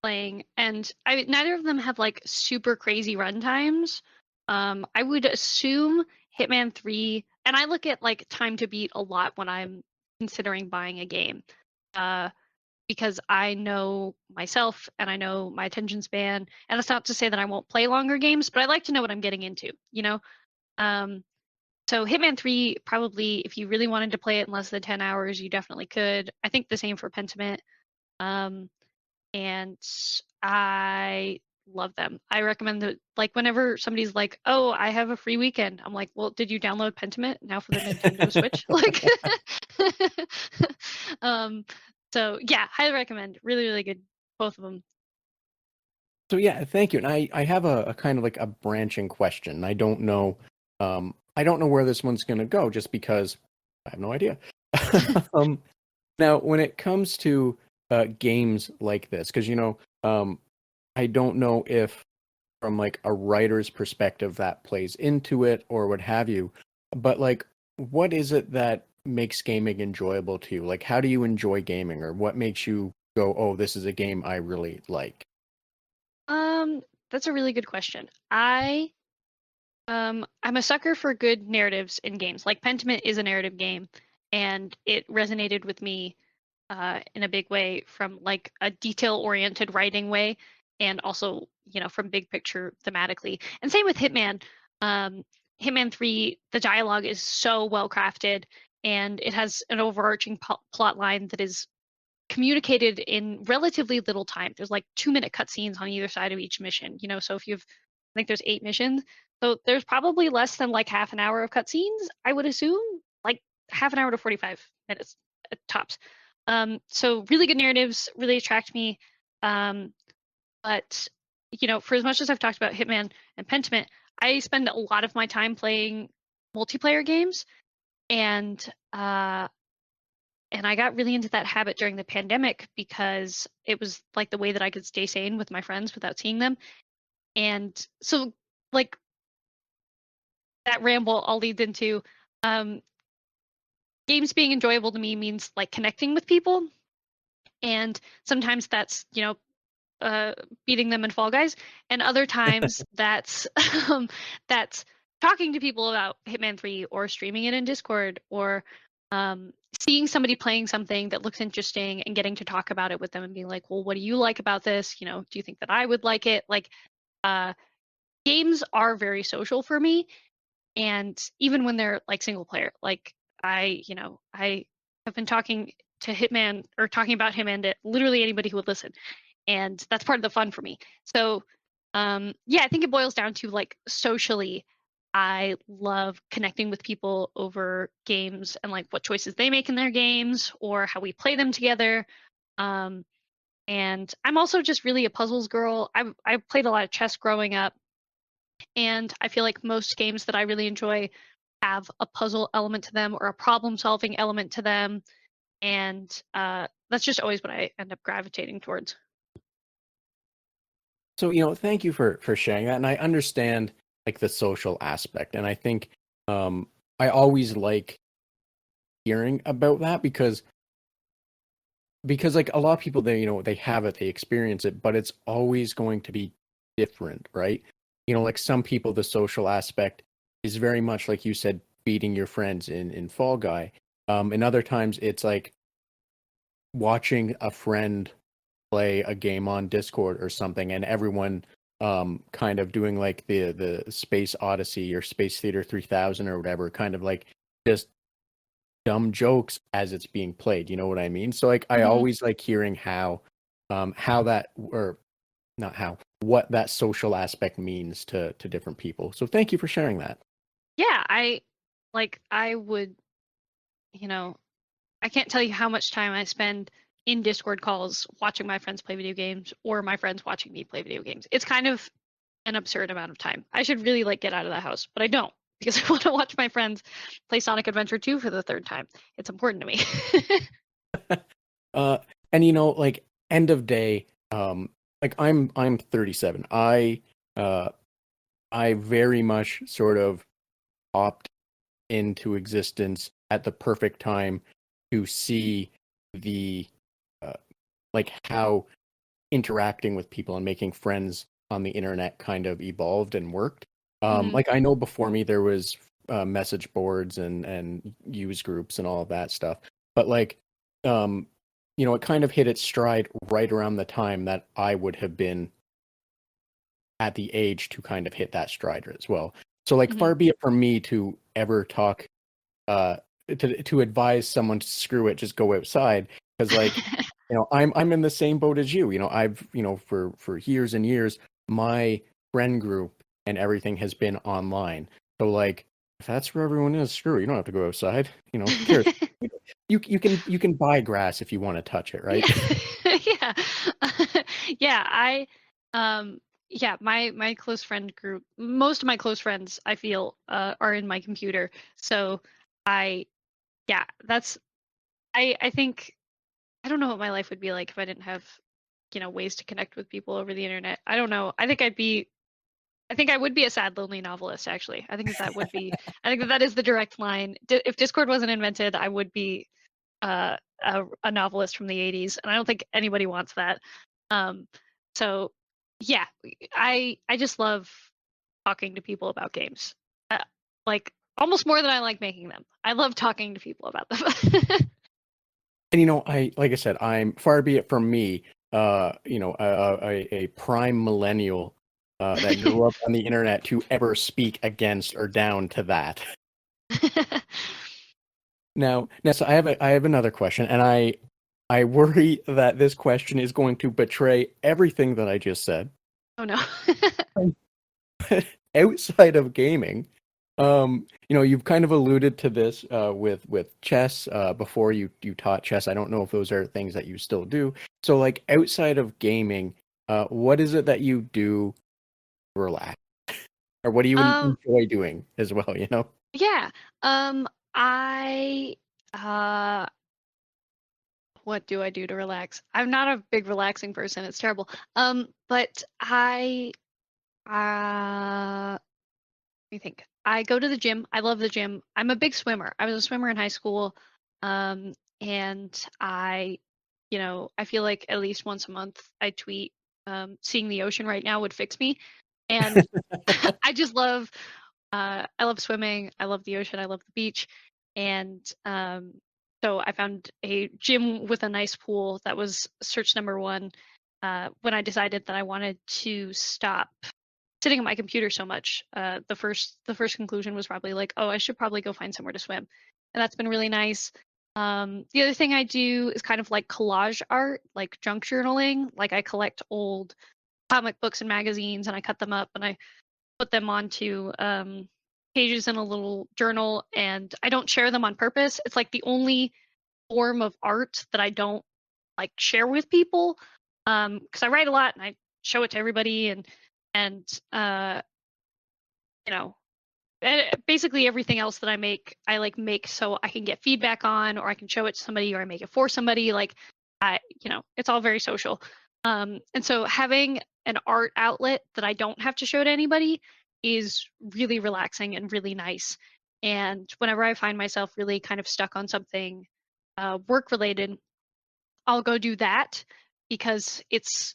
playing, and neither of them have like super crazy run times. I would assume Hitman 3, and I look at like time to beat a lot when I'm considering buying a game. Uh, because I know myself and I know my attention span, and it's not to say that I won't play longer games, but I like to know what I'm getting into. Um, so Hitman 3, probably if you really wanted to play it in less than 10 hours, you definitely could. I think the same for Pentiment. Um, and I love them. I recommend that, like, whenever somebody's like, "Oh, I have a free weekend," I'm like, "Well, did you download Pentiment now for the Nintendo Switch?" Like, um, so yeah, highly recommend. Really, really good, both of them. So yeah, thank you. And I have a kind of like a branching question. I don't know where this one's gonna go just because I have no idea. um, Now, when it comes to games like this, because I don't know if from like a writer's perspective that plays into it or what have you, but like, what is it that makes gaming enjoyable to you? Like, how do you enjoy gaming, or what makes you go, "Oh, this is a game I really like"? Um, that's a really good question. I'm a sucker for good narratives in games. Like Pentiment is a narrative game, and it resonated with me in a big way from like a detail-oriented writing way, and also from big picture thematically. And same with Hitman. Um, Hitman 3, the dialogue is so well crafted, and it has an overarching plot line that is communicated in relatively little time. There's like 2-minute cutscenes on either side of each mission. So if you've, I think there's 8 missions, so there's probably less than like half an hour of cutscenes. I would assume like half an hour to 45 minutes at tops. So really good narratives really attract me. Um, but for as much as I've talked about Hitman and Pentiment, I spend a lot of my time playing multiplayer games, and I got really into that habit during the pandemic because it was like the way that I could stay sane with my friends without seeing them. And so, like, that ramble all leads into um, games being enjoyable to me means like connecting with people. And sometimes that's, uh, beating them in Fall Guys, and other times that's that's talking to people about Hitman 3 or streaming it in Discord or seeing somebody playing something that looks interesting and getting to talk about it with them and being like, well, what do you like about this? Do you think that I would like it? Like, uh, games are very social for me, and even when they're like single player, like I have been talking to Hitman or talking about him and to literally anybody who would listen, and that's part of the fun for me. So yeah, I think it boils down to like socially, I love connecting with people over games and like what choices they make in their games or how we play them together. um, and I'm also just really a puzzles girl. I played a lot of chess growing up, and I feel like most games that I really enjoy have a puzzle element to them or a problem solving element to them, and that's just always what I end up gravitating towards. So, thank you for sharing that. And I understand like the social aspect. And I think I always like hearing about that because like a lot of people they have it, they experience it, but it's always going to be different, right? Like some people the social aspect is very much like you said, beating your friends in Fall Guy. And other times it's like watching a friend play a game on Discord or something, and everyone kind of doing like the Space Odyssey or Space Theater 3000 or whatever, kind of like just dumb jokes as it's being played. You know what I mean? So like I Mhm. always like hearing how that or not how what that social aspect means to different people. So thank you for sharing that. Yeah, I would, you know, I can't tell you how much time I spend in Discord calls watching my friends play video games or my friends watching me play video games. It's kind of an absurd amount of time. I should really like get out of the house, but I don't because I want to watch my friends play Sonic Adventure 2 for the third time. It's important to me. Uh, and like end of day, like I'm 37. Uh I very much sort of popped into existence at the perfect time to see the uh, like how interacting with people and making friends on the internet kind of evolved and worked. Mhm. Like I know before me there was message boards and use groups and all of that stuff, but like um, it kind of hit its stride right around the time that I would have been at the age to kind of hit that stride as well. So like Mhm. far be it from me to ever talk uh to advise someone to screw it, just go outside because like I'm in the same boat as you. I've for years and years my friend group and everything has been online. So like, if that's where everyone is, screw it. You don't have to go outside. You know, who cares? You can buy grass if you want to touch it, right? Yeah. Yeah. Yeah, um yeah, my close friend group, most of my close friends I feel are in my computer. So I yeah, that's I think I don't know what my life would be like if I didn't have, ways to connect with people over the internet. I don't know. I think I would be a sad, lonely novelist, actually. I think that that is the direct line. If Discord wasn't invented, I would be a novelist from the 80s, and I don't think anybody wants that. Um, so, yeah, I just love talking to people about games. Uh, like, almost more than I like making them. I love talking to people about them. And like I said, I'm far be it from me, a prime millennial that grew up on the internet to ever speak against or down to that. Now, Nessa, I have another question, and I worry that this question is going to betray everything that I just said. Oh no. Outside of gaming, you've kind of alluded to this with chess before you taught chess. I don't know if those are things that you still do. So, like outside of gaming, what is it that you do to relax, or what do you Um, enjoy doing as well? yeah. I what do I do to relax? I'm not a big relaxing person. It's terrible. But let me think. I go to the gym. I love the gym. I'm a big swimmer. I was a swimmer in high school. Um, and I feel like at least once a month I tweet, seeing the ocean right now would fix me. And I just love I love swimming. I love the ocean. I love the beach. And so I found a gym with a nice pool. That was search number one when I decided that I wanted to stop sitting at my computer so much. The first conclusion was probably like, oh, I should probably go find somewhere to swim, and that's been really nice. The other thing I do is kind of like collage art, like junk journaling. Like I collect old comic books and magazines, and I cut them up and I put them onto pages in a little journal, and I don't share them on purpose. It's like the only form of art that I don't like share with people, because I write a lot and I show it to everybody, and uh, you know basically everything else that I make, I like make so I can get feedback on, or I can show it to somebody, or I make it for somebody. Like it's all very social. And so having an art outlet that I don't have to show to anybody is really relaxing and really nice. And whenever I find myself really kind of stuck on something work related, I'll go do that because it's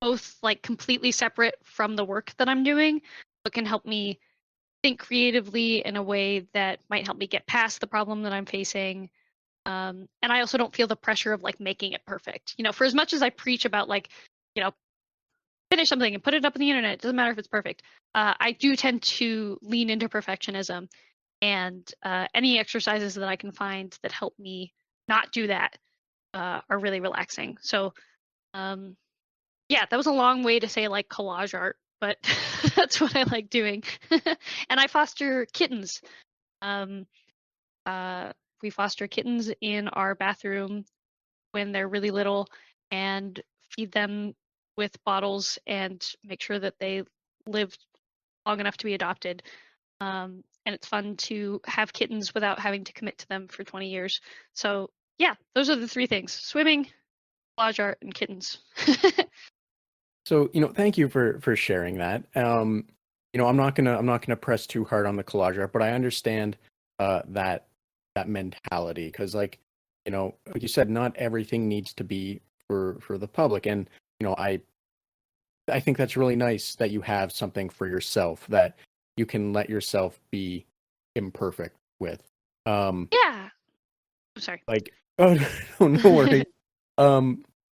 both like completely separate from the work that I'm doing, but can help me think creatively in a way that might help me get past the problem that I'm facing. And I also don't feel the pressure of like making it perfect. For as much as I preach about like, you know, finish something and put it up on the internet, it doesn't matter if it's perfect. I do tend to lean into perfectionism, and any exercises that I can find that help me not do that are really relaxing. So, um, yeah, that was a long way to say like collage art, but that's what I like doing. And I foster kittens. Um, uh, we foster kittens in our bathroom when they're really little and feed them with bottles and make sure that they live long enough to be adopted. And it's fun to have kittens without having to commit to them for 20 years. So, yeah, those are the three things: swimming, collage art, and kittens. So, thank you for sharing that. I'm not gonna press too hard on the collage art, but I understand that mentality because, like you said, not everything needs to be for the public, and I think that's really nice that you have something for yourself that you can let yourself be imperfect with. Yeah. I'm sorry. Like, oh, no worries.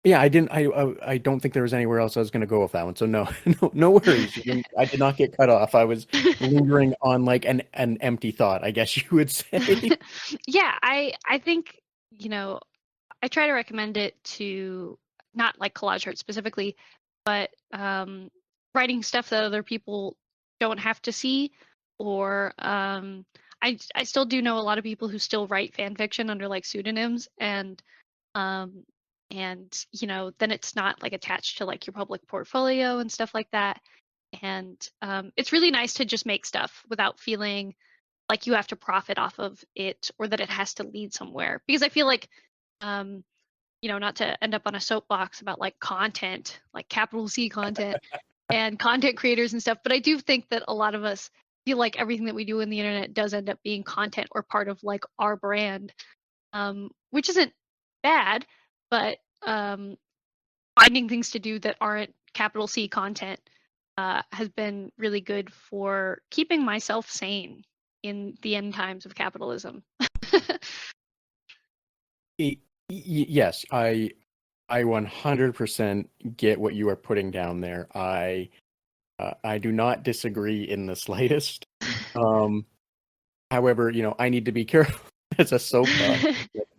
Yeah, I don't think there was anywhere else I was gonna go with that one. So no, no worries. I did not get cut off. I was lingering on like an empty thought, I guess you would say. Yeah, I think, I try to recommend it to not like collage art specifically, but writing stuff that other people don't have to see, or I still do know a lot of people who still write fan fiction under like pseudonyms, um and then it's not like attached to like your public portfolio and stuff like that. And it's really nice to just make stuff without feeling like you have to profit off of it or that it has to lead somewhere, because I feel like um not to end up on a soapbox about like content, like capital C content and content creators and stuff, but I do think that a lot of us feel like everything that we do in the internet does end up being content or part of like our brand, which isn't bad, but finding things to do that aren't capital C content has been really good for keeping myself sane in the end times of capitalism. Yes, I 100% get what you are putting down there. I do not disagree in the slightest. However, I need to be careful. As a soapbox.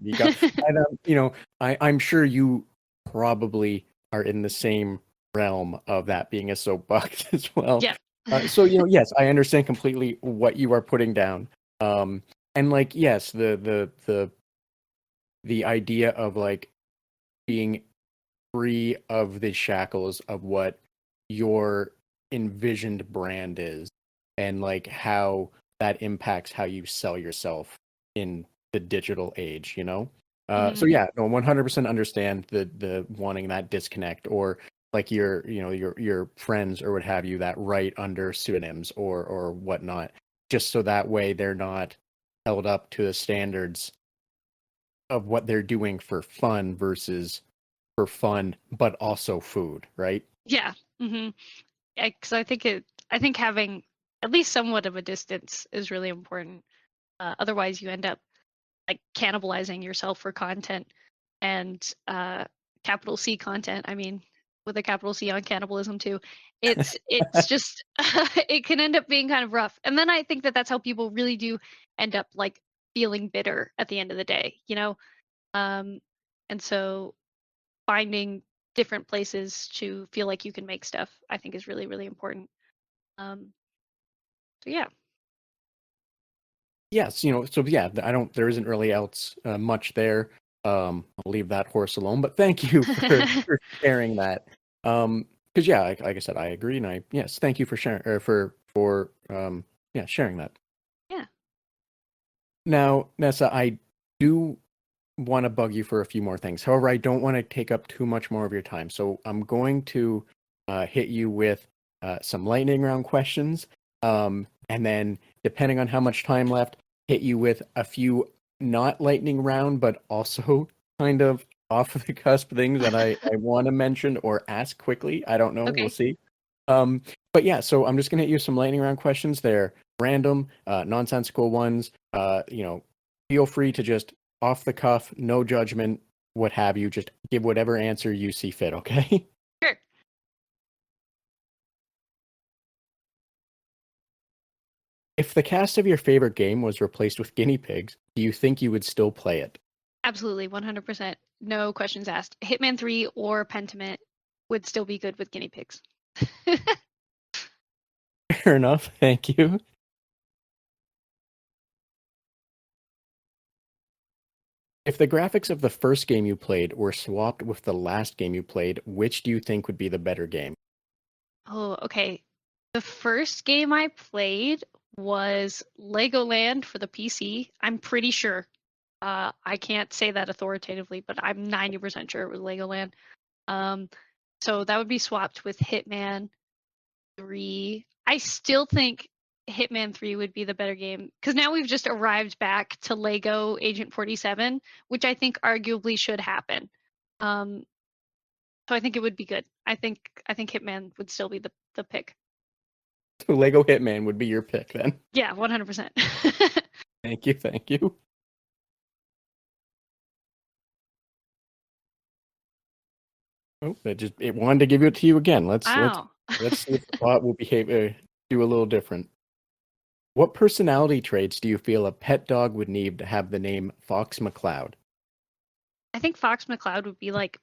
And I'm sure you probably are in the same realm of that being a soapbox as well. Yeah. So yes, I understand completely what you are putting down. And like yes, the idea of like being free of the shackles of what your envisioned brand is, and like how that impacts how you sell yourself in the digital age, so Mhm. yeah, no, 100% understand the wanting that disconnect, or like your friends or what have you that write under pseudonyms or whatnot, just so that way they're not held up to the standards of what they're doing for fun versus for fun, but also food, right? Yeah. Mhm. Because I think having at least somewhat of a distance is really important. Otherwise, you end up like cannibalizing yourself for content, and capital C content. I mean, with a capital C on cannibalism too. It's just it can end up being kind of rough. And then I think that that's how people really do end up like feeling bitter at the end of the day. Um, and so finding different places to feel like you can make stuff, I think is really, really important. Um, so yeah. Yes, so yeah, there isn't really else much there. I'll leave that horse alone, but thank you for sharing that. Because yeah, like I said, I agree, and yes, thank you for sharing, or for yeah, sharing that. Yeah. Now, Nessa, I do want to bug you for a few more things. However, I don't want to take up too much more of your time, so I'm going to hit you with some lightning round questions, and then depending on how much time left, hit you with a few not lightning round, but also kind of off of the cusp things that I want to mention or ask quickly. I don't know. We'll Okay. see. Um, but yeah, so I'm just gonna hit you some lightning round questions. They're random, nonsensical ones. Feel free to just off the cuff, no judgment, what have you. Just give whatever answer you see fit. Okay. Sure. If the cast of your favorite game was replaced with guinea pigs, do you think you would still play it? Absolutely, 100%. No questions asked. Hitman 3 or Pentiment would still be good with guinea pigs. Fair enough. Thank you. If the graphics of the first game you played were swapped with the last game you played, which do you think would be the better game? Oh, okay. The first game I played was Legoland for the PC. I'm pretty sure. I can't say that authoritatively, but I'm 90% sure it was Legoland. Um, so that would be swapped with Hitman 3. I still think Hitman 3 would be the better game, because now we've just arrived back to Lego Agent 47, which I think arguably should happen. Um, so I think it would be good. I think Hitman would still be the pick. So Lego Hitman would be your pick then. Yeah, 100%. Thank you. Thank you. Oh, it wanted to give it to you again. Wow. Let's see if the bot will behave do a little different. What personality traits do you feel a pet dog would need to have the name Fox McCloud? I think Fox McCloud would be like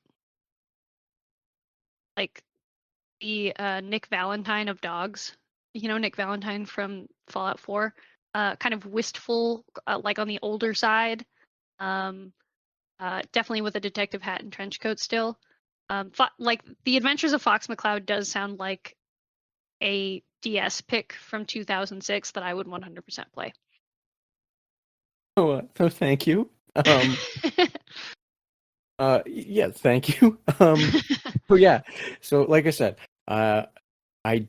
the Nick Valentine of dogs. You know Nick Valentine from Fallout 4. Kind of wistful, like on the older side. Um, Definitely with a detective hat and trench coat still. Like The Adventures of Fox McCloud does sound like a DS pick from 2006 that I would 100% play. So thank you. Yeah, thank you. So yeah, so like I said, I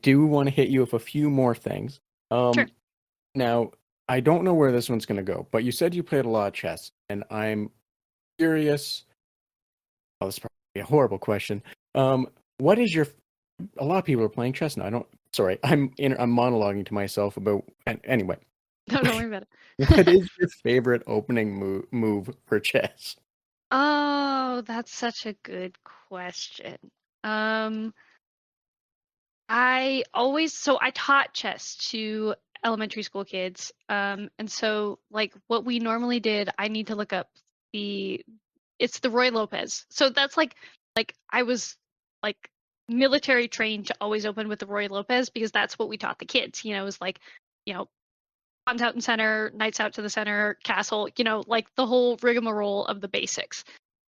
do want to hit you with a few more things. Sure. Now I don't know where this one's going to go, but you said you played a lot of chess, and I'm curious. Oh, this is probably a horrible question. What is your? A lot of people are playing chess now. I don't. Sorry, I'm monologuing to myself about. Anyway, No, don't worry about what it. is your favorite opening move for chess? Oh, that's such a good question. Um, I taught chess to elementary school kids. And so like what we normally did, I need to look up the it's the Roy Lopez. So that's like I was like military trained to always open with the Roy Lopez because that's what we taught the kids. It was like, you know, pawns out in center, knights out to the center, castle, like the whole rigmarole of the basics.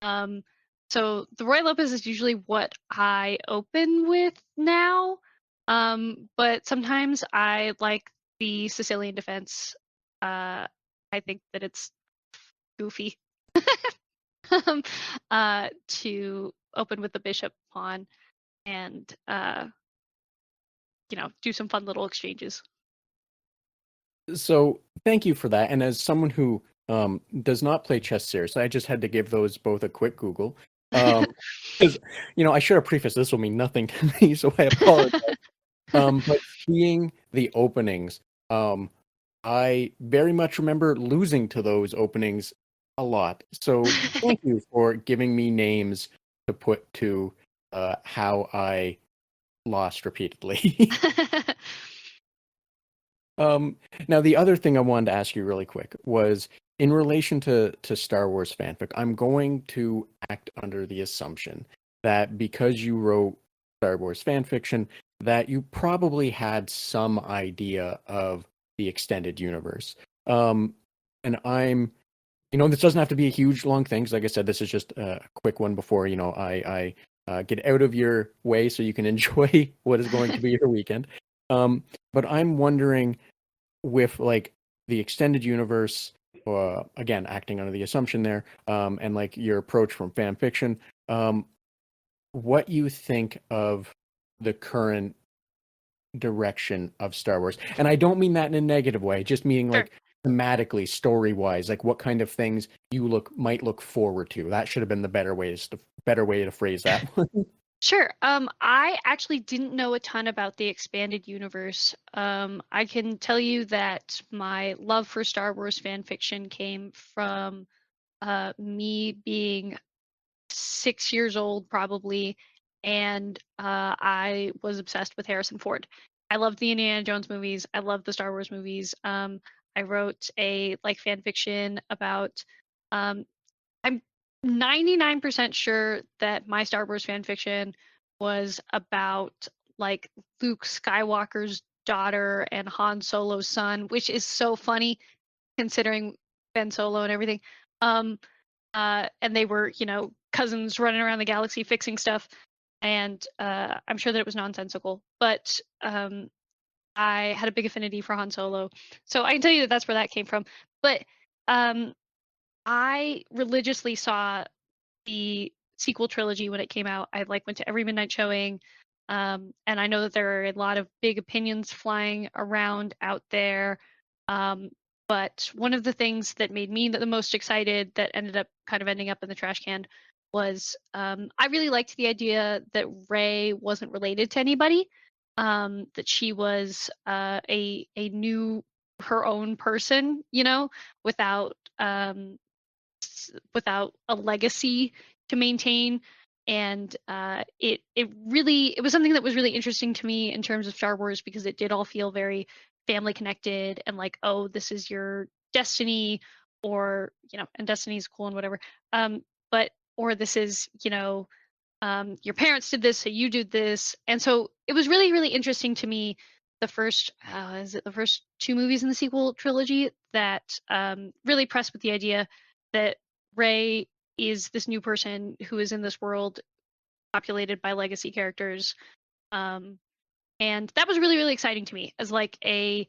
Um, so the Roy Lopez is usually what I open with now. But sometimes I like the Sicilian defense. I think that it's goofy to open with the bishop pawn and do some fun little exchanges. So thank you for that. And as someone who does not play chess seriously, I just had to give those both a quick Google. Because I should have prefaced this will mean nothing to me, so I apologize. But seeing the openings, I very much remember losing to those openings a lot. So thank you for giving me names to put to how I lost repeatedly. Um, Now the other thing I wanted to ask you really quick was in relation to Star Wars fanfic. I'm going to act under the assumption that because you wrote Star Wars fanfiction, that you probably had some idea of the extended universe. And this doesn't have to be a huge long thing. 'Cause like I said, this is just a quick one before I get out of your way so you can enjoy what is going to be your weekend. But I'm wondering with like the extended universe, again, acting under the assumption there, and like your approach from fan fiction, what you think of the current direction of Star Wars. And I don't mean that in a negative way, just meaning Sure. like thematically, story wise, like what kind of things you might look forward to. That should have been the better way to phrase that. Sure. I actually didn't know a ton about the expanded universe. I can tell you that my love for Star Wars fan fiction came from me being 6 years old, probably, and I was obsessed with Harrison Ford. I loved the Indiana Jones movies. I loved the Star Wars movies. I wrote a like fan fiction about um, I'm 99% sure that my Star Wars fan fiction was about like Luke Skywalker's daughter and Han Solo's son, which is so funny considering Ben Solo and everything. Um, and they were, cousins running around the galaxy fixing stuff. And I'm sure that it was nonsensical, but I had a big affinity for Han Solo, so I can tell you that that's where that came from. But um, I religiously saw the sequel trilogy when it came out. I like went to every midnight showing. And I know that there are a lot of big opinions flying around out there. Um, but one of the things that made me the most excited that ended up kind of ending up in the trash can was I really liked the idea that Rey wasn't related to anybody, that she was a new her own person, without without a legacy to maintain. And it was something that was really interesting to me in terms of Star Wars because it did all feel very family connected and like, oh, this is your destiny, or and destiny is cool and whatever. But or this is your parents did this, so you did this, and so it was really, really interesting to me. The first, is it the first two movies in the sequel trilogy that really pressed with the idea that Rey is this new person who is in this world populated by legacy characters, um, and that was really, really exciting to me as like a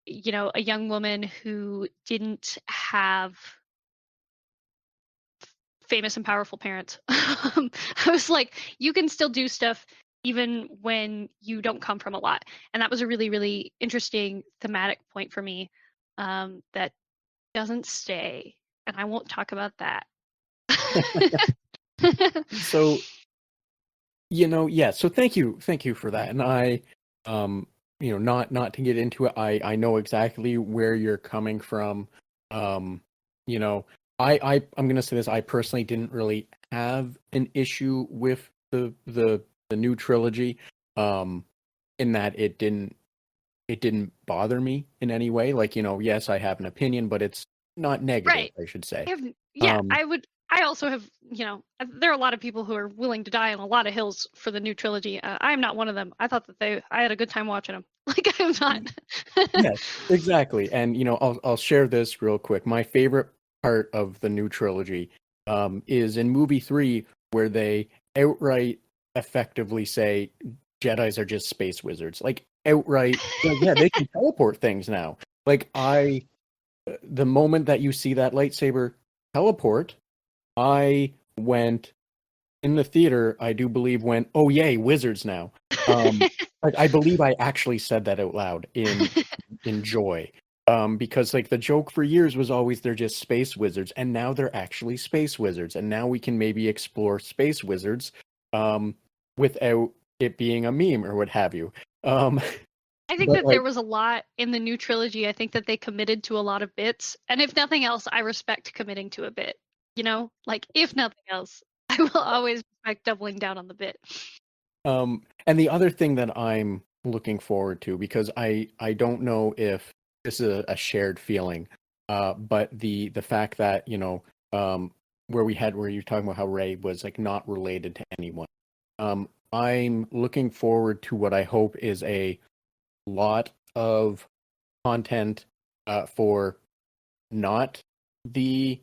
young woman who didn't have famous and powerful parents. I was like, you can still do stuff even when you don't come from a lot. And that was a really, really interesting thematic point for me, that doesn't stay. And I won't talk about that. So, yeah. So thank you for that. And um, not to get into it, I know exactly where you're coming from. Um, you know, I'm gonna say this. I personally didn't really have an issue with the new trilogy, um, in that it didn't bother me in any way. Like, yes, I have an opinion, but it's not negative, Right. I should say. Yeah, Um, I also have, there are a lot of people who are willing to die on a lot of hills for the new trilogy. I am not one of them. I thought that I had a good time watching them. Like, I'm not. yes, exactly. And I'll share this real quick. My favorite part of the new trilogy is in movie 3, where they outright effectively say Jedis are just space wizards. Like, outright, like, yeah, they can teleport things now. Like, the moment that you see that lightsaber teleport, I went in the theater, I do believe, went, "Oh yay, wizards now." Like, I believe I actually said that out loud in joy. Because like the joke for years was always they're just space wizards, and now they're actually space wizards, and now we can maybe explore space wizards um without it being a meme or what have you. Um I think but that there like was a lot in the new trilogy. I think that they committed to a lot of bits. And if nothing else, I respect committing to a bit. Like if nothing else, I will always respect doubling down on the bit. and the other thing that I'm looking forward to, because I don't know if this is a shared feeling, but the fact that where you're talking about how Ray was like not related to anyone. I'm looking forward to what I hope is a lot of content for not the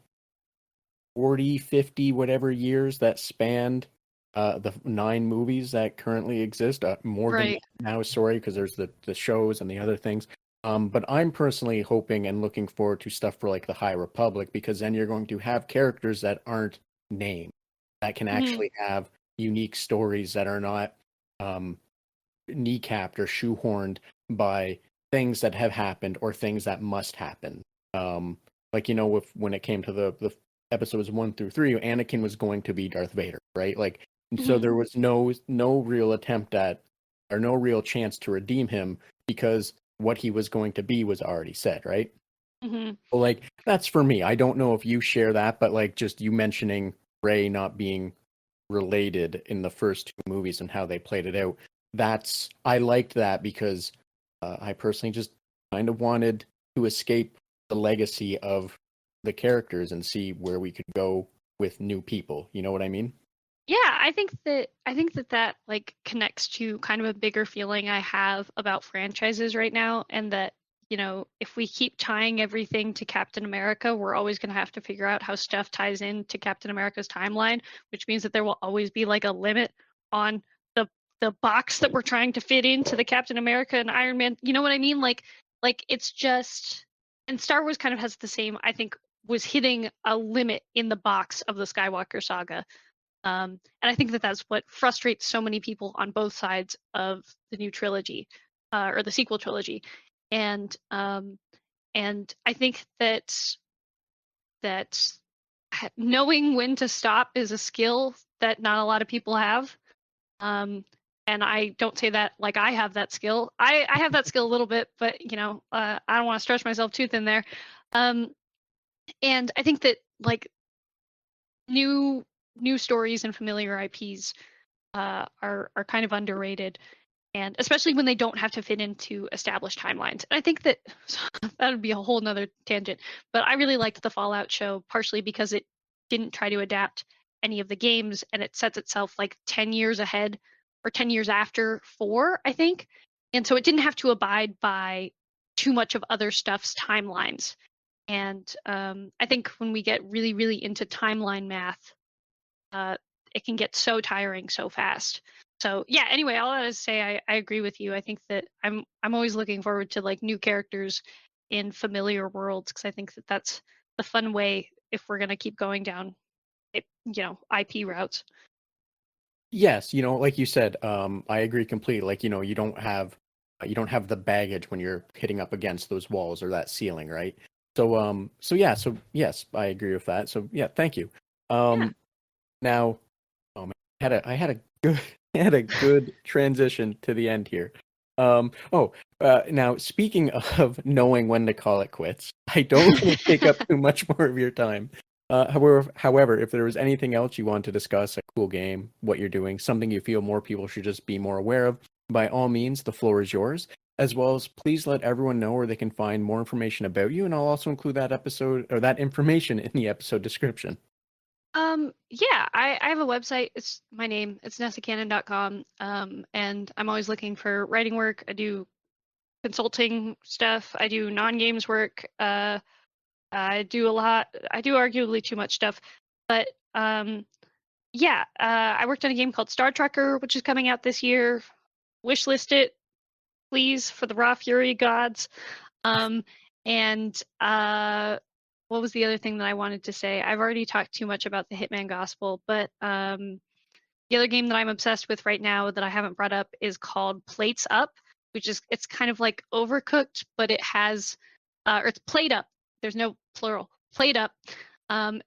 40, 50, whatever years that spanned the 9 movies that currently exist. More than Right. that now, sorry, because there's the shows and the other things. But I'm personally hoping and looking forward to stuff for like the High Republic, because then you're going to have characters that aren't named, that can Mhm. actually have unique stories that are not um, kneecapped or shoehorned by things that have happened or things that must happen. Like, when it came to the episodes 1 through 3, Anakin was going to be Darth Vader, right? Like, so Mhm. there was no real attempt at, or no real chance to redeem him, because what he was going to be was already said, right? Mhm. Well, like, that's for me. I don't know if you share that, but like, just you mentioning Rey not being related in the first 2 movies and how they played it out, I liked that, because I personally just kind of wanted to escape the legacy of the characters and see where we could go with new people. You know what I mean? Yeah, I think that like connects to kind of a bigger feeling I have about franchises right now, and that if we keep tying everything to Captain America, we're always going to have to figure out how stuff ties in to Captain America's timeline, which means that there will always be like a limit on the the box that we're trying to fit into the Captain America and Iron Man. You know what I mean? Like it's just, and Star Wars kind of has the same, I think, was hitting a limit in the box of the Skywalker saga, and I think that that's what frustrates so many people on both sides of the new trilogy, or the sequel trilogy. And I think that knowing when to stop is a skill that not a lot of people have. Um, and I don't say that like I have that skill. I have that skill a little bit, but I don't want to stretch myself too thin there. Um, and I think that like new new stories and familiar IPs are kind of underrated, and especially when they don't have to fit into established timelines. And I think that that would be a whole nother tangent. But I really liked the Fallout show, partially because it didn't try to adapt any of the games, and it sets itself like 10 years ahead or 10 years after 4, I think. And so it didn't have to abide by too much of other stuff's timelines. And I think when we get really, really into timeline math, uh, it can get so tiring so fast. So yeah, anyway, all that is to say, I agree with you. I think that I'm always looking forward to like new characters in familiar worlds, because I think that that's the fun way if we're gonna keep going down it, IP routes. Yes, like you said, I agree completely. Like, you don't have the baggage when you're hitting up against those walls or that ceiling, right? So yes, I agree with that. So yeah, thank you. Yeah. Now, oh man, I had a good I had a good transition to the end here. Now speaking of knowing when to call it quits, I don't want to take up too much more of your time. However, if there was anything else you want to discuss, a cool game, what you're doing, something you feel more people should just be more aware of, by all means, the floor is yours. As well as please let everyone know where they can find more information about you, and I'll also include that episode or that information in the episode description. Yeah, I have a website. It's my name. It's nessacannon.com. And I'm always looking for writing work. I do consulting stuff. I do non-games work. I do a lot. I do arguably too much stuff. But yeah, I worked on a game called Star Trekker, which is coming out this year. Wishlist it, please, for the raw fury gods. And what was the other thing that I wanted to say? I've already talked too much about the Hitman Gospel, but the other game that I'm obsessed with right now that I haven't brought up is called Plates Up, which is it's kind of like Overcooked, but it has or it's Plate Up. There's no plural. Plate Up.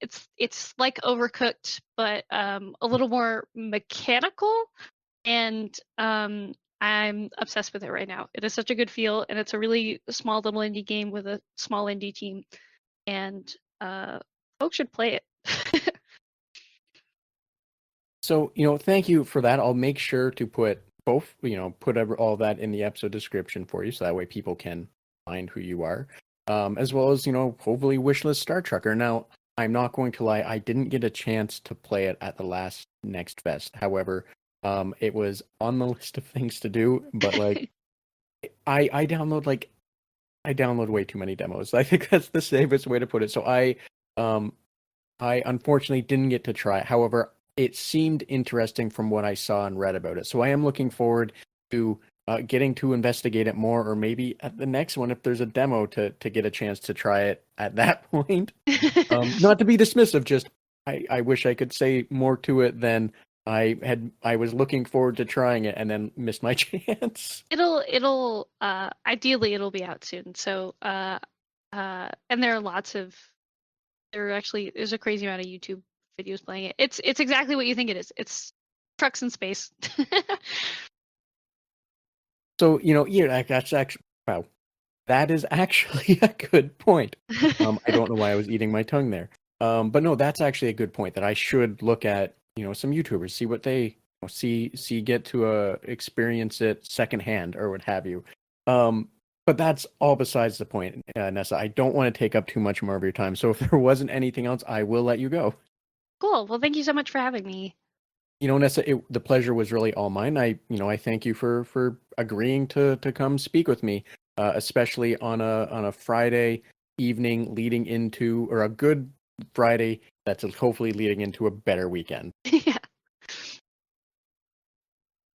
It's like Overcooked, but a little more mechanical, and I'm obsessed with it right now. It is such a good feel, and it's a really small little indie game with a small indie team, and folks should play it. So, thank you for that. I'll make sure to put both, all that in the episode description for you, so that way people can find who you are, as well as, hopefully wishlist Star Trekker. Now, I'm not going to lie, I didn't get a chance to play it at the last Next Fest. However, it was on the list of things to do, but like, I download way too many demos. I think that's the safest way to put it. So I unfortunately didn't get to try it. However, it seemed interesting from what I saw and read about it. So I am looking forward to getting to investigate it more, or maybe at the next one, if there's a demo, to get a chance to try it at that point. Not to be dismissive, just I wish I could say more to it than I was looking forward to trying it and then missed my chance. It'll ideally it'll be out soon. So and there's a crazy amount of YouTube videos playing it. It's exactly what you think it is. It's trucks in space. So, yeah, that's actually, wow, that is actually a good point. I don't know why I was eating my tongue there. But no, that's actually a good point, that I should look at, some YouTubers, see what they get to experience it secondhand or what have you. But that's all besides the point, Nessa. I don't want to take up too much more of your time. So if there wasn't anything else, I will let you go. Cool. Well, thank you so much for having me. Nessa, the pleasure was really all mine. I thank you for agreeing to come speak with me, especially on a Friday evening leading into, or a good Friday that's hopefully leading into a better weekend. Yeah.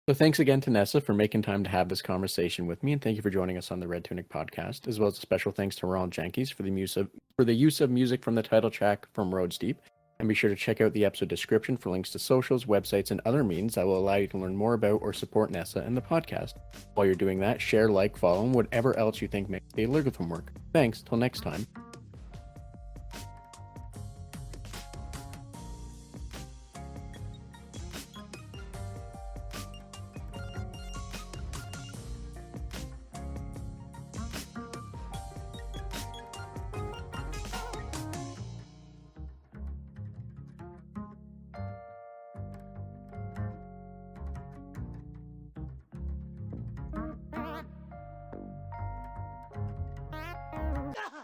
So thanks again to Nessa for making time to have this conversation with me, and thank you for joining us on the Red Tunic podcast, as well as a special thanks to Ronald Jenkins for the use of music from the title track from Roads Deep. And be sure to check out the episode description for links to socials, websites, and other means that will allow you to learn more about or support Nessa and the podcast. While you're doing that, share, like, follow, and whatever else you think makes the algorithm work. Thanks, till next time.